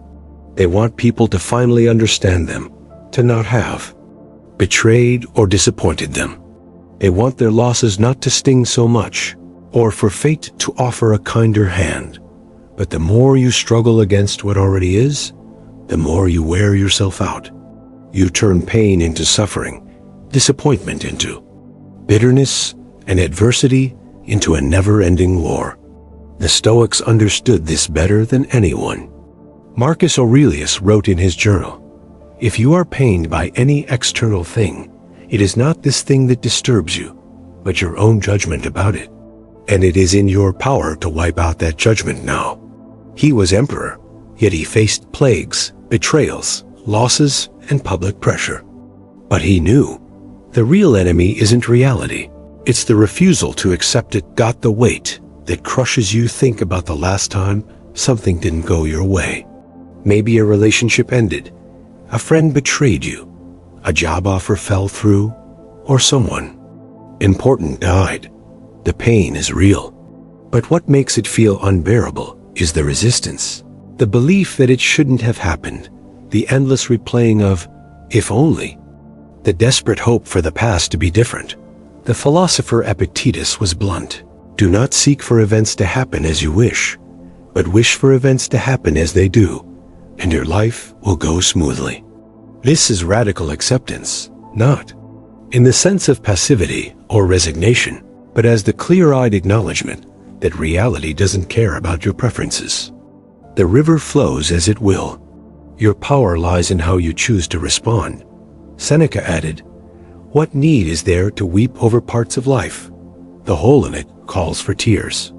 They want people to finally understand them, to not have betrayed or disappointed them. They want their losses not to sting so much, or for fate to offer a kinder hand. But the more you struggle against what already is, the more you wear yourself out. You turn pain into suffering, disappointment into bitterness, and adversity into a never-ending war. The Stoics understood this better than anyone. Marcus Aurelius wrote in his journal, "If you are pained by any external thing, it is not this thing that disturbs you, but your own judgment about it. And it is in your power to wipe out that judgment now." He was emperor, yet he faced plagues, betrayals, losses, and public pressure. But he knew the real enemy isn't reality. It's the refusal to accept it. Got the weight that crushes you. Think about the last time something didn't go your way. Maybe a relationship ended, a friend betrayed you, a job offer fell through, or someone important died. The pain is real. But what makes it feel unbearable is the resistance, the belief that it shouldn't have happened, the endless replaying of, if only, the desperate hope for the past to be different. The philosopher Epictetus was blunt. Do not seek for events to happen as you wish, but wish for events to happen as they do, and your life will go smoothly. This is radical acceptance, not in the sense of passivity or resignation, but as the clear-eyed acknowledgement that reality doesn't care about your preferences. The river flows as it will. Your power lies in how you choose to respond. Seneca added, "What need is there to weep over parts of life? The hole in it calls for tears."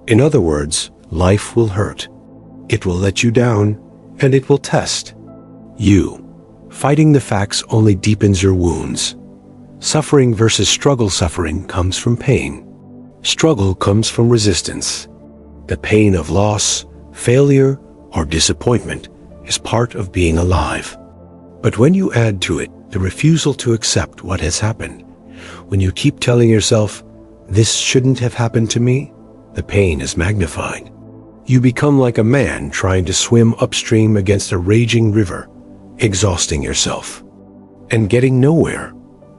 In other words, life will hurt. It will let you down, and it will test you. Fighting the facts only deepens your wounds. Suffering versus struggle. Suffering comes from pain. Struggle comes from resistance. The pain of loss, failure, or disappointment is part of being alive. But when you add to it the refusal to accept what has happened, when you keep telling yourself, "This shouldn't have happened to me," the pain is magnified. You become like a man trying to swim upstream against a raging river, exhausting yourself and getting nowhere.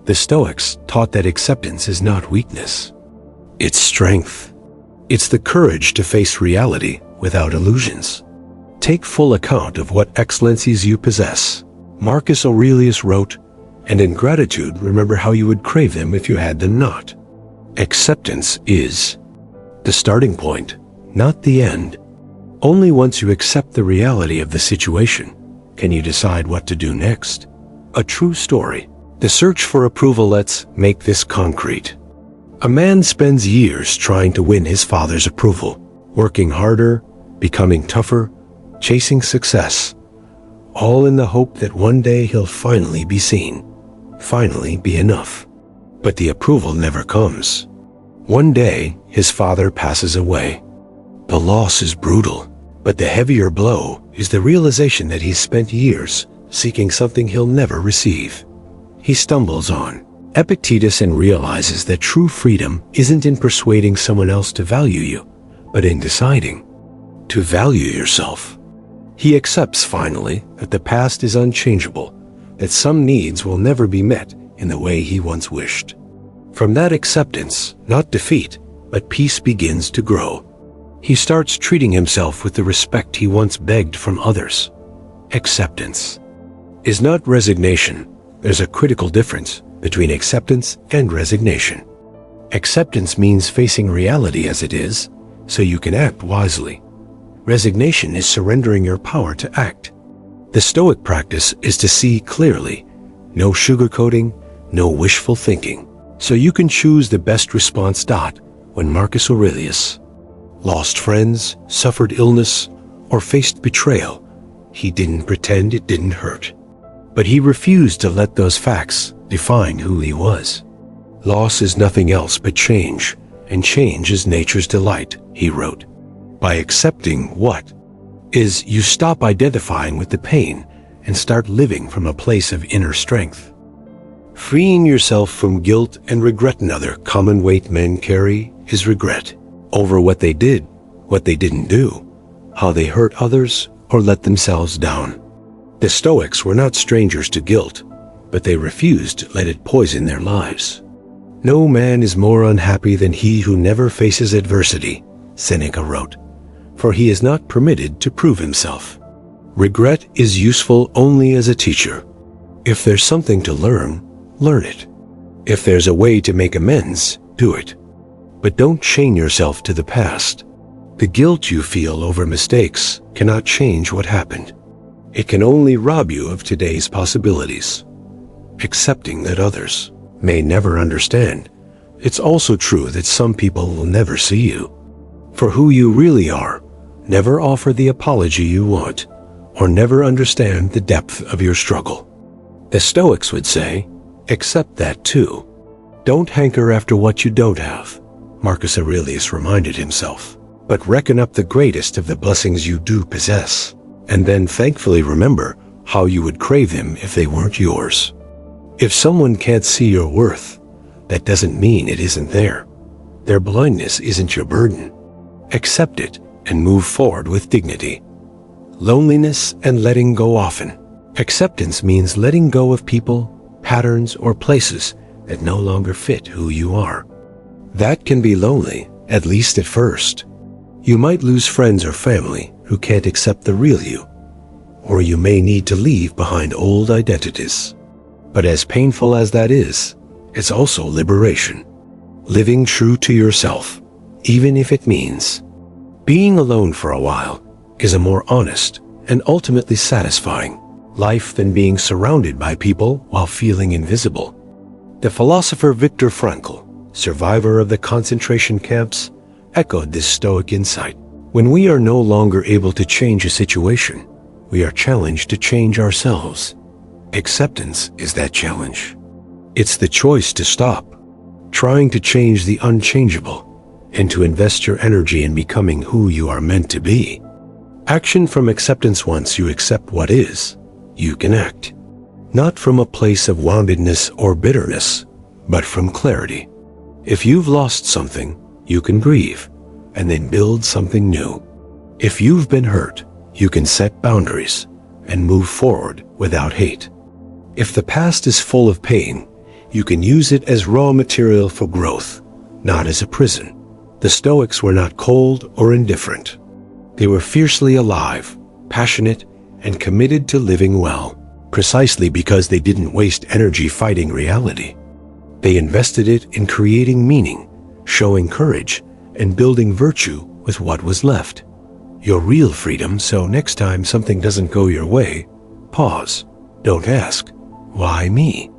The Stoics taught that acceptance is not weakness. It's strength. It's the courage to face reality without illusions. Take full account of what excellencies you possess. Marcus Aurelius wrote, "And in gratitude remember how you would crave them if you had them not." Acceptance is The starting point, not the end. Only once you accept the reality of the situation can you decide what to do next. A true story. The search for approval. Let's make this concrete. A man spends years trying to win his father's approval, working harder, becoming tougher, chasing success, all in the hope that one day he'll finally be seen, finally be enough. But the approval never comes. One day, his father passes away. The loss is brutal, but the heavier blow is the realization that he's spent years seeking something he'll never receive. He stumbles on Epictetus and realizes that true freedom isn't in persuading someone else to value you, but in deciding to value yourself. He accepts finally that the past is unchangeable, that some needs will never be met in the way he once wished. From that acceptance, not defeat, but peace begins to grow. He starts treating himself with the respect he once begged from others. Acceptance is not resignation. There's a critical difference between acceptance and resignation. Acceptance means facing reality as it is, so you can act wisely. Resignation is surrendering your power to act. The Stoic practice is to see clearly, no sugarcoating, no wishful thinking, so you can choose the best response. When Marcus Aurelius lost friends, suffered illness, or faced betrayal, he didn't pretend it didn't hurt. But he refused to let those facts define who he was. Loss is nothing else but change, and change is nature's delight, he wrote. By accepting what is, you stop identifying with the pain and start living from a place of inner strength. Freeing yourself from guilt and regret. Another common weight men carry is regret over what they did, what they didn't do, how they hurt others or let themselves down. The Stoics were not strangers to guilt, but they refused to let it poison their lives. No man is more unhappy than he who never faces adversity, Seneca wrote, for he is not permitted to prove himself. Regret is useful only as a teacher. If there's something to learn, learn it. If there's a way to make amends, do it. But don't chain yourself to the past. The guilt you feel over mistakes cannot change what happened. It can only rob you of today's possibilities. Accepting that others may never understand, it's also true that some people will never see you for who you really are, never offer the apology you want, or never understand the depth of your struggle. The Stoics would say, accept that too. Don't hanker after what you don't have, Marcus Aurelius reminded himself, but reckon up the greatest of the blessings you do possess, and then thankfully remember how you would crave them if they weren't yours. If someone can't see your worth, that doesn't mean it isn't there. Their blindness isn't your burden. Accept it and move forward with dignity. Loneliness and letting go often. Acceptance means letting go of people, patterns, or places that no longer fit who you are. That can be lonely, at least at first. You might lose friends or family who can't accept the real you, or you may need to leave behind old identities. But as painful as that is, it's also liberation. Living true to yourself, even if it means being alone for a while, is a more honest and ultimately satisfying life than being surrounded by people while feeling invisible. The philosopher Viktor Frankl, survivor of the concentration camps, echoed this Stoic insight. When we are no longer able to change a situation, we are challenged to change ourselves. Acceptance is that challenge. It's the choice to stop trying to change the unchangeable and to invest your energy in becoming who you are meant to be. Action from acceptance. Once you accept what is, you can act, not from a place of woundedness or bitterness, but from clarity. If you've lost something, you can grieve and then build something new. If you've been hurt, you can set boundaries and move forward without hate. If the past is full of pain, you can use it as raw material for growth, not as a prison. The Stoics were not cold or indifferent. They were fiercely alive, passionate, and committed to living well, precisely because they didn't waste energy fighting reality. They invested it in creating meaning, showing courage, and building virtue with what was left. Your real freedom, so next time something doesn't go your way, pause. Don't ask, why me?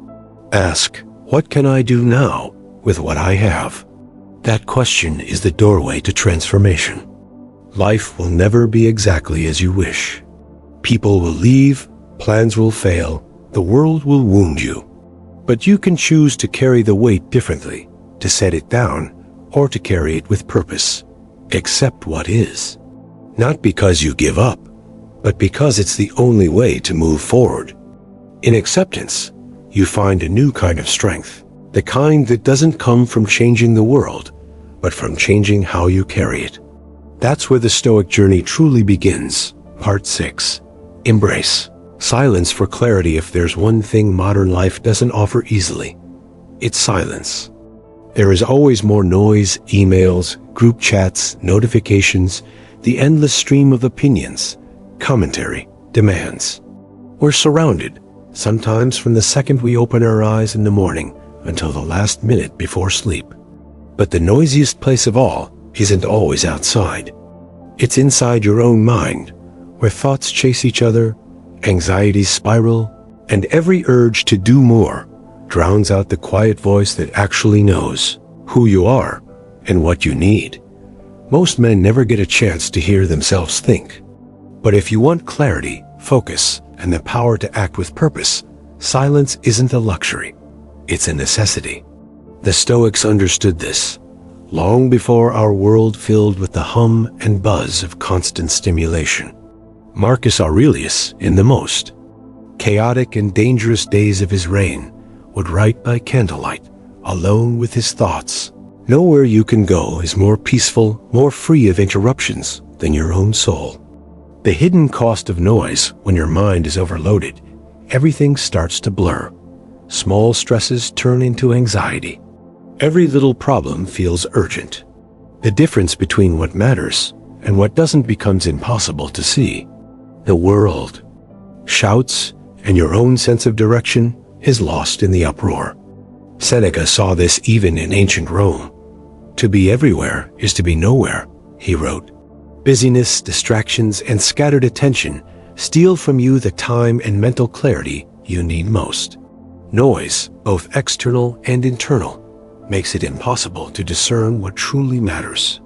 Ask, what can I do now with what I have? That question is the doorway to transformation. Life will never be exactly as you wish. People will leave, plans will fail, the world will wound you. But you can choose to carry the weight differently, to set it down, or to carry it with purpose. Accept what is. Not because you give up, but because it's the only way to move forward. In acceptance, you find a new kind of strength, the kind that doesn't come from changing the world, but from changing how you carry it. That's where the Stoic journey truly begins. Part 6. Embrace. Silence for clarity. If there's one thing modern life doesn't offer easily, it's silence. There is always more noise, emails, group chats, notifications, the endless stream of opinions, commentary, demands. We're surrounded, sometimes from the second we open our eyes in the morning until the last minute before sleep. But the noisiest place of all isn't always outside. It's inside your own mind, where thoughts chase each other, anxieties spiral, and every urge to do more drowns out the quiet voice that actually knows who you are and what you need. Most men never get a chance to hear themselves think. But if you want clarity, focus, and the power to act with purpose, silence isn't a luxury. It's a necessity. The Stoics understood this long before our world filled with the hum and buzz of constant stimulation. Marcus Aurelius, in the most chaotic and dangerous days of his reign, would write by candlelight, alone with his thoughts. Nowhere you can go is more peaceful, more free of interruptions than your own soul. The hidden cost of noise: when your mind is overloaded, everything starts to blur. Small stresses turn into anxiety. Every little problem feels urgent. The difference between what matters and what doesn't becomes impossible to see. The world shouts, and your own sense of direction is lost in the uproar. Seneca saw this even in ancient Rome. To be everywhere is to be nowhere, he wrote. Busyness, distractions, and scattered attention steal from you the time and mental clarity you need most. Noise, both external and internal, makes it impossible to discern what truly matters.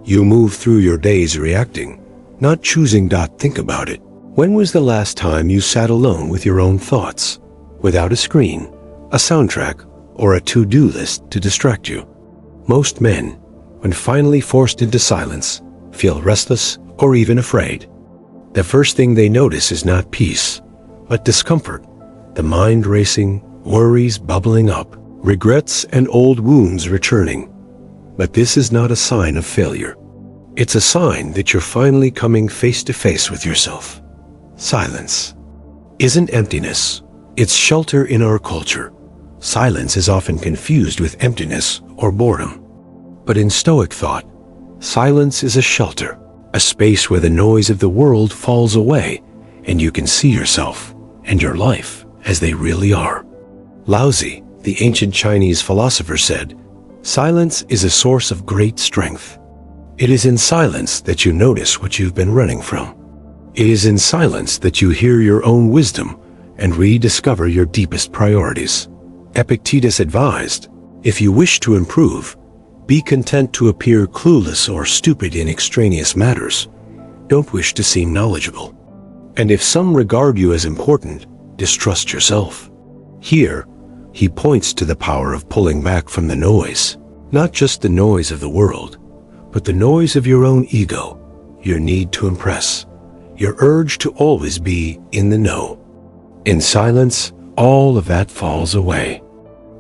You move through your days reacting, not choosing. Think about it. When was the last time you sat alone with your own thoughts, without a screen, a soundtrack, or a to-do list to distract you? Most men, when finally forced into silence, feel restless or even afraid. The first thing they notice is not peace, but discomfort, the mind racing, worries bubbling up, regrets and old wounds returning. But this is not a sign of failure. It's a sign that you're finally coming face to face with yourself. Silence isn't emptiness, it's shelter in our culture. Silence is often confused with emptiness or boredom. But in Stoic thought, silence is a shelter, a space where the noise of the world falls away and you can see yourself and your life as they really are. Laozi, the ancient Chinese philosopher, said, "Silence is a source of great strength. It is in silence that you notice what you've been running from. It is in silence that you hear your own wisdom and rediscover your deepest priorities." Epictetus advised, "If you wish to improve, be content to appear clueless or stupid in extraneous matters. Don't wish to seem knowledgeable. And if some regard you as important, distrust yourself." Here, he points to the power of pulling back from the noise, not just the noise of the world, but the noise of your own ego, your need to impress, your urge to always be in the know. In silence, all of that falls away.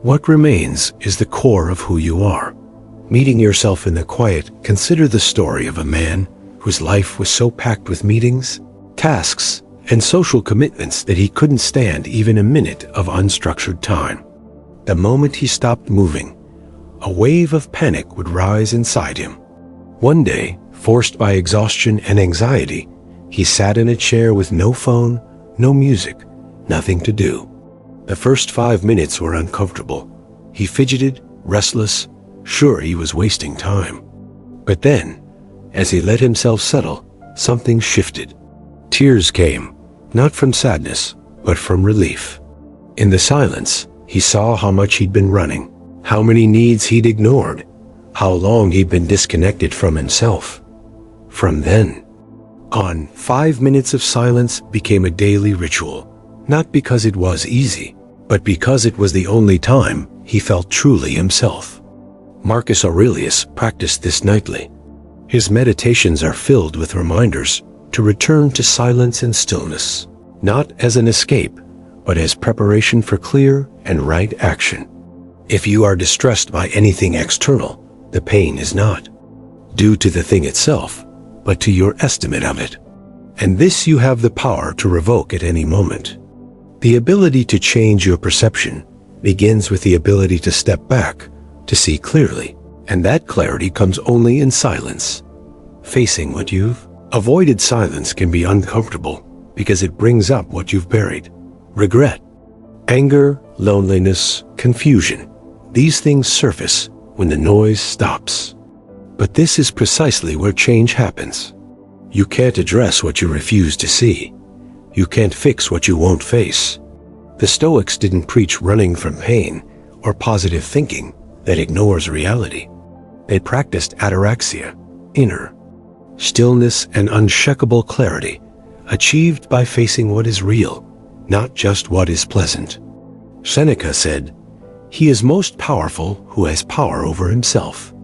What remains is the core of who you are. Meeting yourself in the quiet. Consider the story of a man whose life was so packed with meetings, tasks, and social commitments that he couldn't stand even a minute of unstructured time. The moment he stopped moving, a wave of panic would rise inside him. One day, forced by exhaustion and anxiety, he sat in a chair with no phone, no music, nothing to do. The first 5 minutes were uncomfortable. He fidgeted, restless, sure he was wasting time. But then, as he let himself settle, something shifted. Tears came, not from sadness, but from relief. In the silence, he saw how much he'd been running, how many needs he'd ignored, how long he'd been disconnected from himself. From then on, 5 minutes of silence became a daily ritual, not because it was easy, but because it was the only time he felt truly himself. Marcus Aurelius practiced this nightly. His meditations are filled with reminders to return to silence and stillness, not as an escape, but as preparation for clear and right action. If you are distressed by anything external, the pain is not due to the thing itself, but to your estimate of it. And this you have the power to revoke at any moment. The ability to change your perception begins with the ability to step back, to see clearly, and that clarity comes only in silence. Facing what you've avoided. Silence can be uncomfortable because it brings up what you've buried. Regret, anger, loneliness, confusion. These things surface when the noise stops. But this is precisely where change happens. You can't address what you refuse to see. You can't fix what you won't face. The Stoics didn't preach running from pain or positive thinking that ignores reality. They practiced ataraxia, inner stillness and unshakable clarity, achieved by facing what is real, not just what is pleasant. Seneca said, "He is most powerful who has power over himself."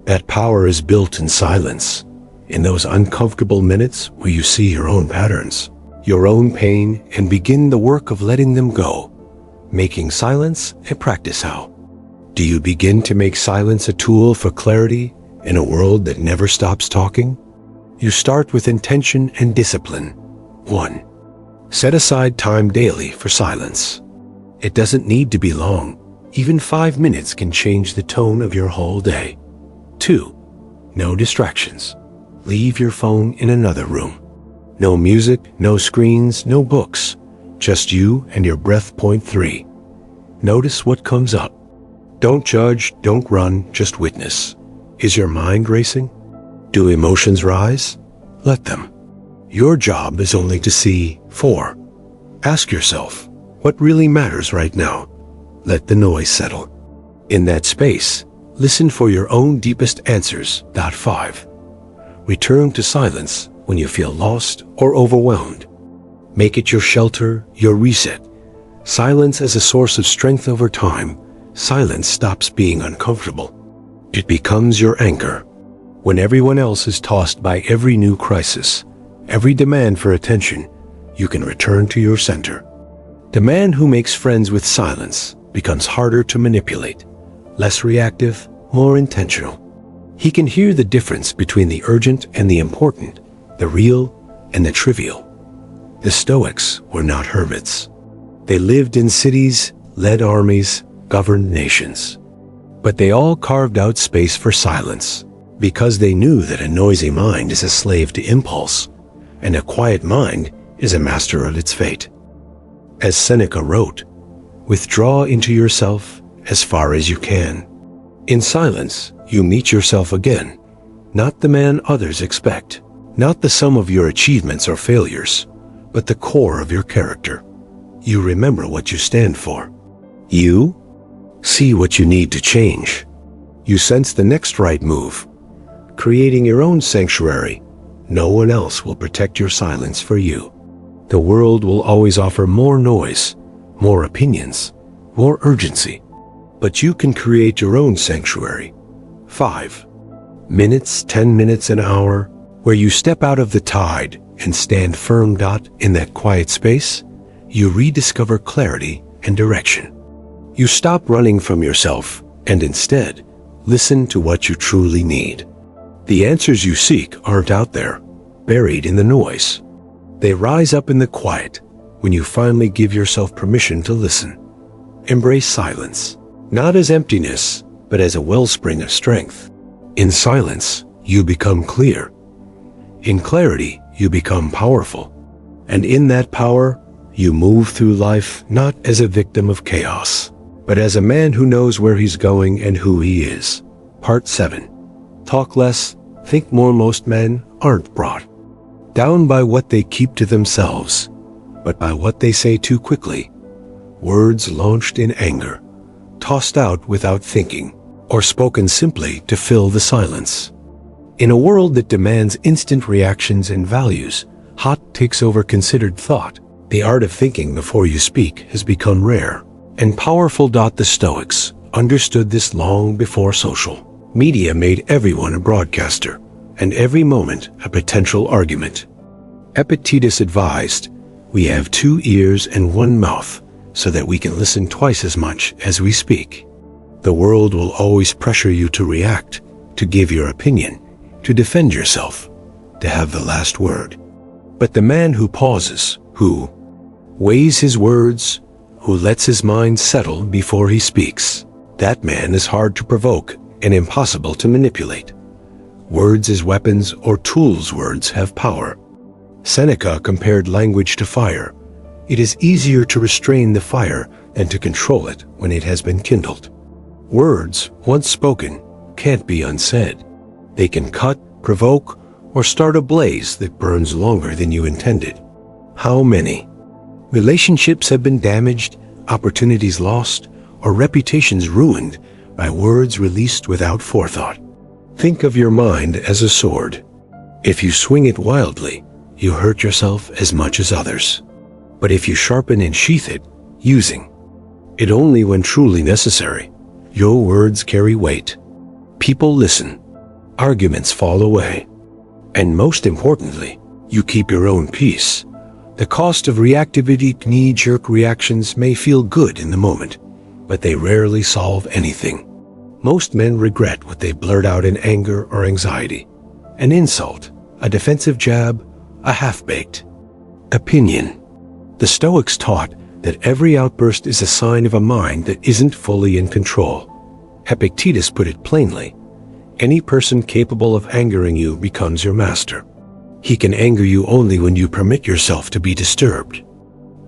That power is built in silence, in those uncomfortable minutes where you see your own patterns, your own pain, and begin the work of letting them go, making silence a practice. How do you begin to make silence a tool for clarity in a world that never stops talking? You start with intention and discipline. 1. Set aside time daily for silence. It doesn't need to be long. Even 5 minutes can change the tone of your whole day. 2. No distractions. Leave your phone in another room. No music, no screens, no books. Just you and your breath. 3. Notice what comes up. Don't judge, don't run, just witness. Is your mind racing? Do emotions rise? Let them. Your job is only to see. 4. Ask yourself, what really matters right now? Let the noise settle. In that space, listen for your own deepest answers. 5. Return to silence when you feel lost or overwhelmed. Make it your shelter, your reset. Silence as a source of strength. Over time, silence stops being uncomfortable. It becomes your anchor. When everyone else is tossed by every new crisis, every demand for attention, you can return to your center. The man who makes friends with silence becomes harder to manipulate, less reactive, more intentional. He can hear the difference between the urgent and the important, the real and the trivial. The Stoics were not hermits. They lived in cities, led armies, governed nations. But they all carved out space for silence, because they knew that a noisy mind is a slave to impulse, and a quiet mind is a master of its fate. As Seneca wrote, "Withdraw into yourself as far as you can. In silence, you meet yourself again, not the man others expect, not the sum of your achievements or failures, but the core of your character. You remember what you stand for. You see what you need to change. You sense the next right move, creating your own sanctuary. No one else will protect your silence for you. The world will always offer more noise, more opinions, more urgency, but you can create your own sanctuary. 5 minutes, 10 minutes, an hour, where you step out of the tide and stand firm. In that quiet space, you rediscover clarity and direction. You stop running from yourself and instead listen to what you truly need. The answers you seek aren't out there, buried in the noise. They rise up in the quiet when you finally give yourself permission to listen. Embrace silence, not as emptiness, but as a wellspring of strength. In silence, you become clear. In clarity, you become powerful. And in that power, you move through life not as a victim of chaos, but as a man who knows where he's going and who he is. Part 7. Talk less, think more most men aren't brought down by what they keep to themselves, but by what they say too quickly. Words launched in anger, tossed out without thinking, or spoken simply to fill the silence. In a world that demands instant reactions and values, hot takes over considered thought. The art of thinking before you speak has become rare and powerful. The Stoics understood this long before social media made everyone a broadcaster, and every moment a potential argument. Epictetus advised, "We have 2 ears and 1 mouth, so that we can listen twice as much as we speak." The world will always pressure you to react, to give your opinion, to defend yourself, to have the last word. But the man who pauses, who weighs his words, who lets his mind settle before he speaks, that man is hard to provoke and impossible to manipulate. Words as weapons or tools. Words have power. Seneca compared language to fire. It is easier to restrain the fire than to control it when it has been kindled. Words, once spoken, can't be unsaid. They can cut, provoke, or start a blaze that burns longer than you intended. How many relationships have been damaged, opportunities lost, or reputations ruined by words released without forethought? Think of your mind as a sword. If you swing it wildly, you hurt yourself as much as others. But if you sharpen and sheath it, using it only when truly necessary, your words carry weight. People listen. Arguments fall away. And most importantly, you keep your own peace. The cost of reactivity. Knee-jerk reactions may feel good in the moment, but they rarely solve anything. Most men regret what they blurt out in anger or anxiety. An insult, a defensive jab, a half-baked opinion. The Stoics taught that every outburst is a sign of a mind that isn't fully in control. Epictetus put it plainly, any person capable of angering you becomes your master. He can anger you only when you permit yourself to be disturbed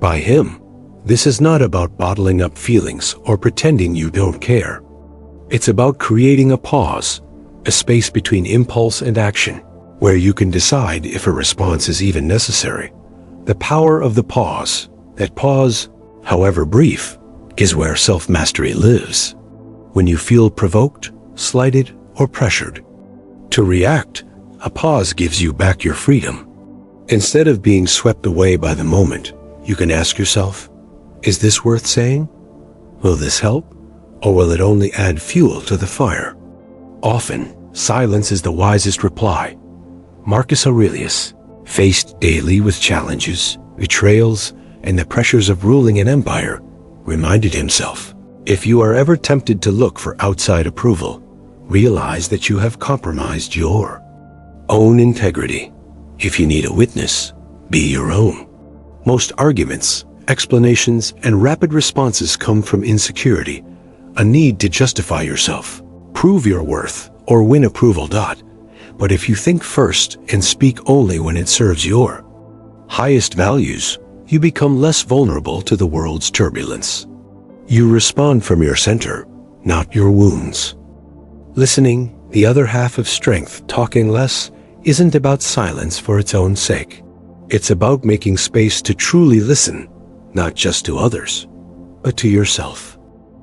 by him. This is not about bottling up feelings or pretending you don't care. It's about creating a pause, a space between impulse and action, where you can decide if a response is even necessary. The power of the pause, that pause, however brief, is where self-mastery lives. When you feel provoked, slighted, or pressured to react, a pause gives you back your freedom. Instead of being swept away by the moment, you can ask yourself, is this worth saying? Will this help? Or will it only add fuel to the fire? Often, silence is the wisest reply. Marcus Aurelius, faced daily with challenges, betrayals, and the pressures of ruling an empire, reminded himself, if you are ever tempted to look for outside approval, realize that you have compromised your own integrity. If you need a witness, be your own. Most arguments, explanations, and rapid responses come from insecurity, a need to justify yourself, prove your worth, or win approval. But if you think first and speak only when it serves your highest values, you become less vulnerable to the world's turbulence. You respond from your center, not your wounds. Listening, the other half of strength. Talking less isn't about silence for its own sake. It's about making space to truly listen, not just to others, but to yourself.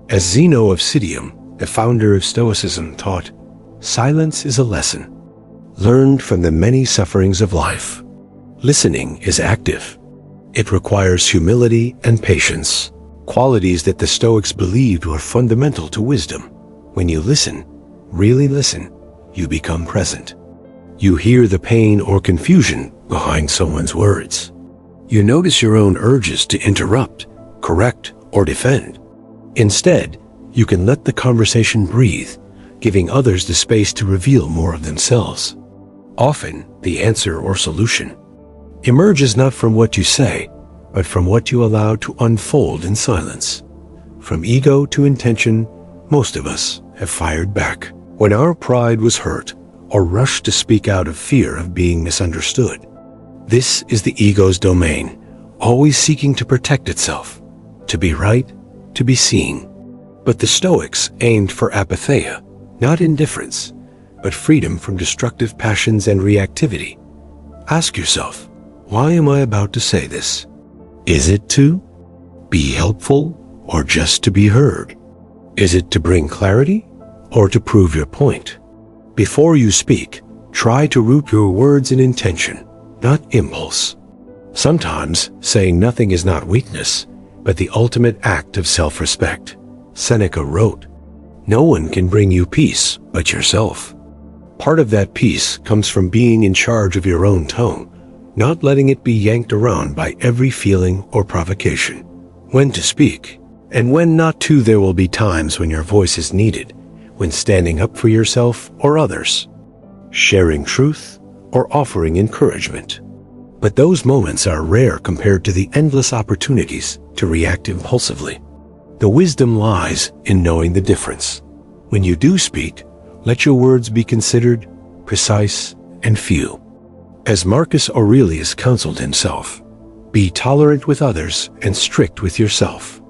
As Zeno of Citium, the founder of Stoicism, taught, silence is a lesson learned from the many sufferings of life. Listening is active. It requires humility and patience, qualities that the Stoics believed were fundamental to wisdom. When you listen, really listen, you become present. You hear the pain or confusion behind someone's words. You notice your own urges to interrupt, correct, or defend. Instead, you can let the conversation breathe, giving others the space to reveal more of themselves. Often, the answer or solution emerges not from what you say, but from what you allow to unfold in silence. From ego to intention, most of us have fired back when our pride was hurt or rushed to speak out of fear of being misunderstood. This is the ego's domain, always seeking to protect itself, to be right, to be seen. But the Stoics aimed for apatheia, not indifference. but freedom from destructive passions and reactivity. Ask yourself, why am I about to say this? Is it to be helpful or just to be heard? Is it to bring clarity or to prove your point? Before you speak, try to root your words in intention, not impulse. Sometimes saying nothing is not weakness, but the ultimate act of self-respect. Seneca wrote, "No one can bring you peace but yourself." Part of that peace comes from being in charge of your own tongue, not letting it be yanked around by every feeling or provocation. When to speak, and when not to. There will be times when your voice is needed, when standing up for yourself or others, sharing truth, or offering encouragement. But those moments are rare compared to the endless opportunities to react impulsively. The wisdom lies in knowing the difference. When you do speak, let your words be considered, precise, and few. As Marcus Aurelius counseled himself, be tolerant with others and strict with yourself.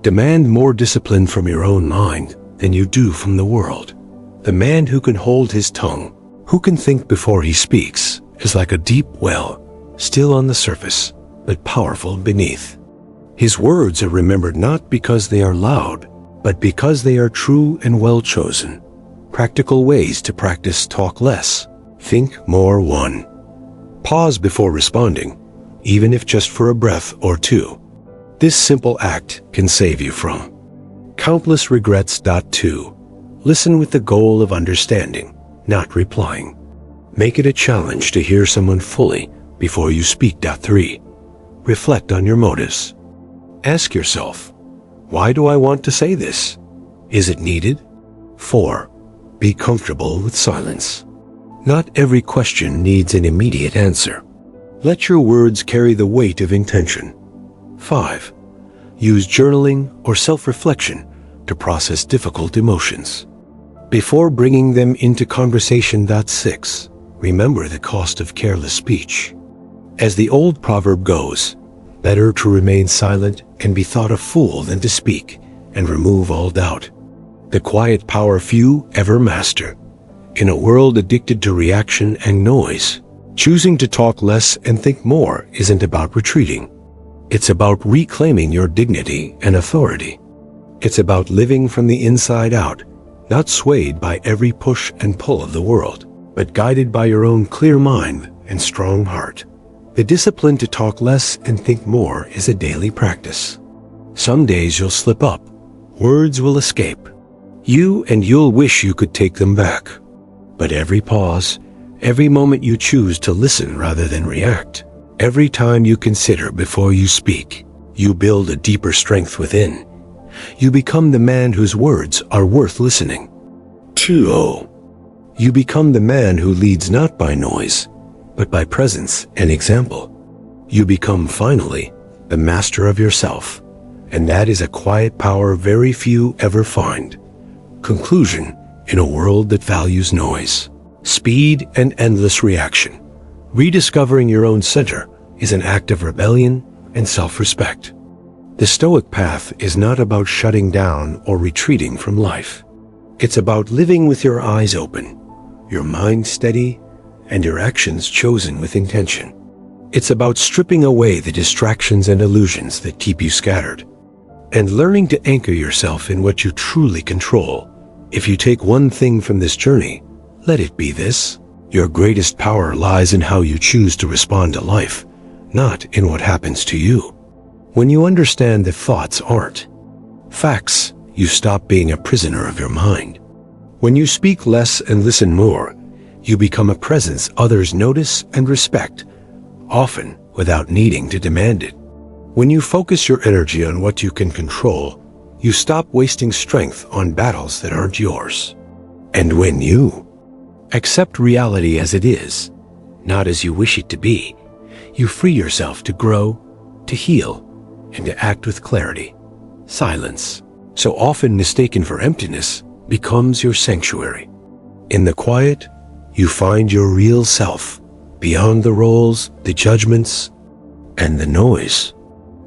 Demand more discipline from your own mind than you do from the world. The man who can hold his tongue, who can think before he speaks, is like a deep well, still on the surface, but powerful beneath. His words are remembered not because they are loud, but because they are true and well chosen. Practical ways to practice talk less, think more. 1. Pause before responding, even if just for a breath or two. This simple act can save you from countless regrets. 2. Listen with the goal of understanding, not replying. Make it a challenge to hear someone fully before you speak. 3. Reflect on your motives. Ask yourself, why do I want to say this? Is it needed? 4. Be comfortable with silence. Not every question needs an immediate answer. Let your words carry the weight of intention. 5. Use journaling or self-reflection to process difficult emotions before bringing them into conversation. 6. Remember the cost of careless speech. As the old proverb goes, better to remain silent and be thought a fool than to speak and remove all doubt. The quiet power few ever master. In a world addicted to reaction and noise, choosing to talk less and think more isn't about retreating. It's about reclaiming your dignity and authority. It's about living from the inside out, not swayed by every push and pull of the world, but guided by your own clear mind and strong heart. The discipline to talk less and think more is a daily practice. Some days you'll slip up, words will escape. You'll wish you could take them back. But every pause, every moment you choose to listen rather than react, every time you consider before you speak, you build a deeper strength within. You become the man whose words are worth listening. 2. You become the man who leads not by noise, but by presence and example. You become, finally, the master of yourself, and that is a quiet power very few ever find. Conclusion: in a world that values noise, speed, and endless reaction, rediscovering your own center is an act of rebellion and self-respect. The Stoic path is not about shutting down or retreating from life. It's about living with your eyes open, your mind steady, and your actions chosen with intention. It's about stripping away the distractions and illusions that keep you scattered, and learning to anchor yourself in what you truly control. If you take one thing from this journey, let it be this: your greatest power lies in how you choose to respond to life, not in what happens to you. When you understand that thoughts aren't facts, you stop being a prisoner of your mind. When you speak less and listen more, you become a presence others notice and respect, often without needing to demand it. When you focus your energy on what you can control, you stop wasting strength on battles that aren't yours. And when you accept reality as it is, not as you wish it to be, you free yourself to grow, to heal, and to act with clarity. Silence, so often mistaken for emptiness, becomes your sanctuary. In the quiet, you find your real self, beyond the roles, the judgments, and the noise.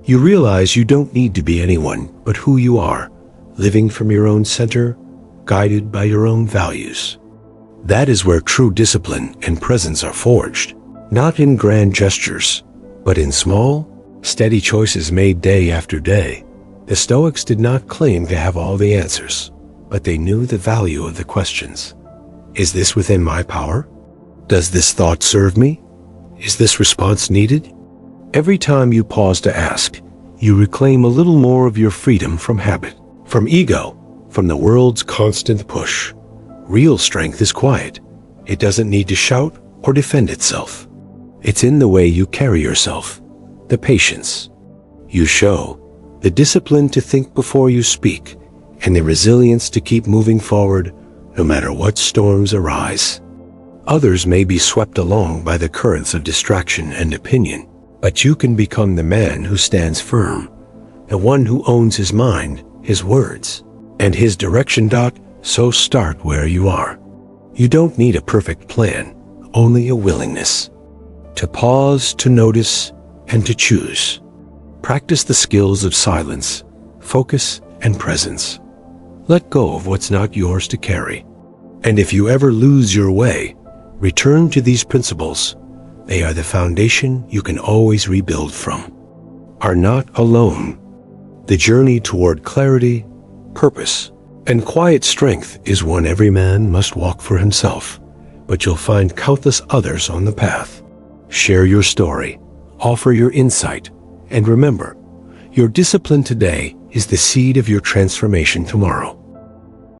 You realize you don't need to be anyone but who you are, living from your own center, guided by your own values. That is where true discipline and presence are forged, not in grand gestures, but in small, steady choices made day after day. The Stoics did not claim to have all the answers, but they knew the value of the questions. Is this within my power? Does this thought serve me? Is this response needed? Every time you pause to ask, you reclaim a little more of your freedom from habit, from ego, from the world's constant push. Real strength is quiet. It doesn't need to shout or defend itself. It's in the way you carry yourself, the patience you show, the discipline to think before you speak, and the resilience to keep moving forward no matter what storms arise. Others may be swept along by the currents of distraction and opinion, but you can become the man who stands firm, the one who owns his mind, his words, and his direction. So start where you are. You don't need a perfect plan, only a willingness to pause, to notice, and to choose. Practice the skills of silence, focus, and presence. Let go of what's not yours to carry. And if you ever lose your way, return to these principles. They are the foundation you can always rebuild from. Are not alone. The journey toward clarity, purpose, and quiet strength is one every man must walk for himself, but you'll find countless others on the path. Share your story, offer your insight, and remember, your discipline today is the seed of your transformation tomorrow.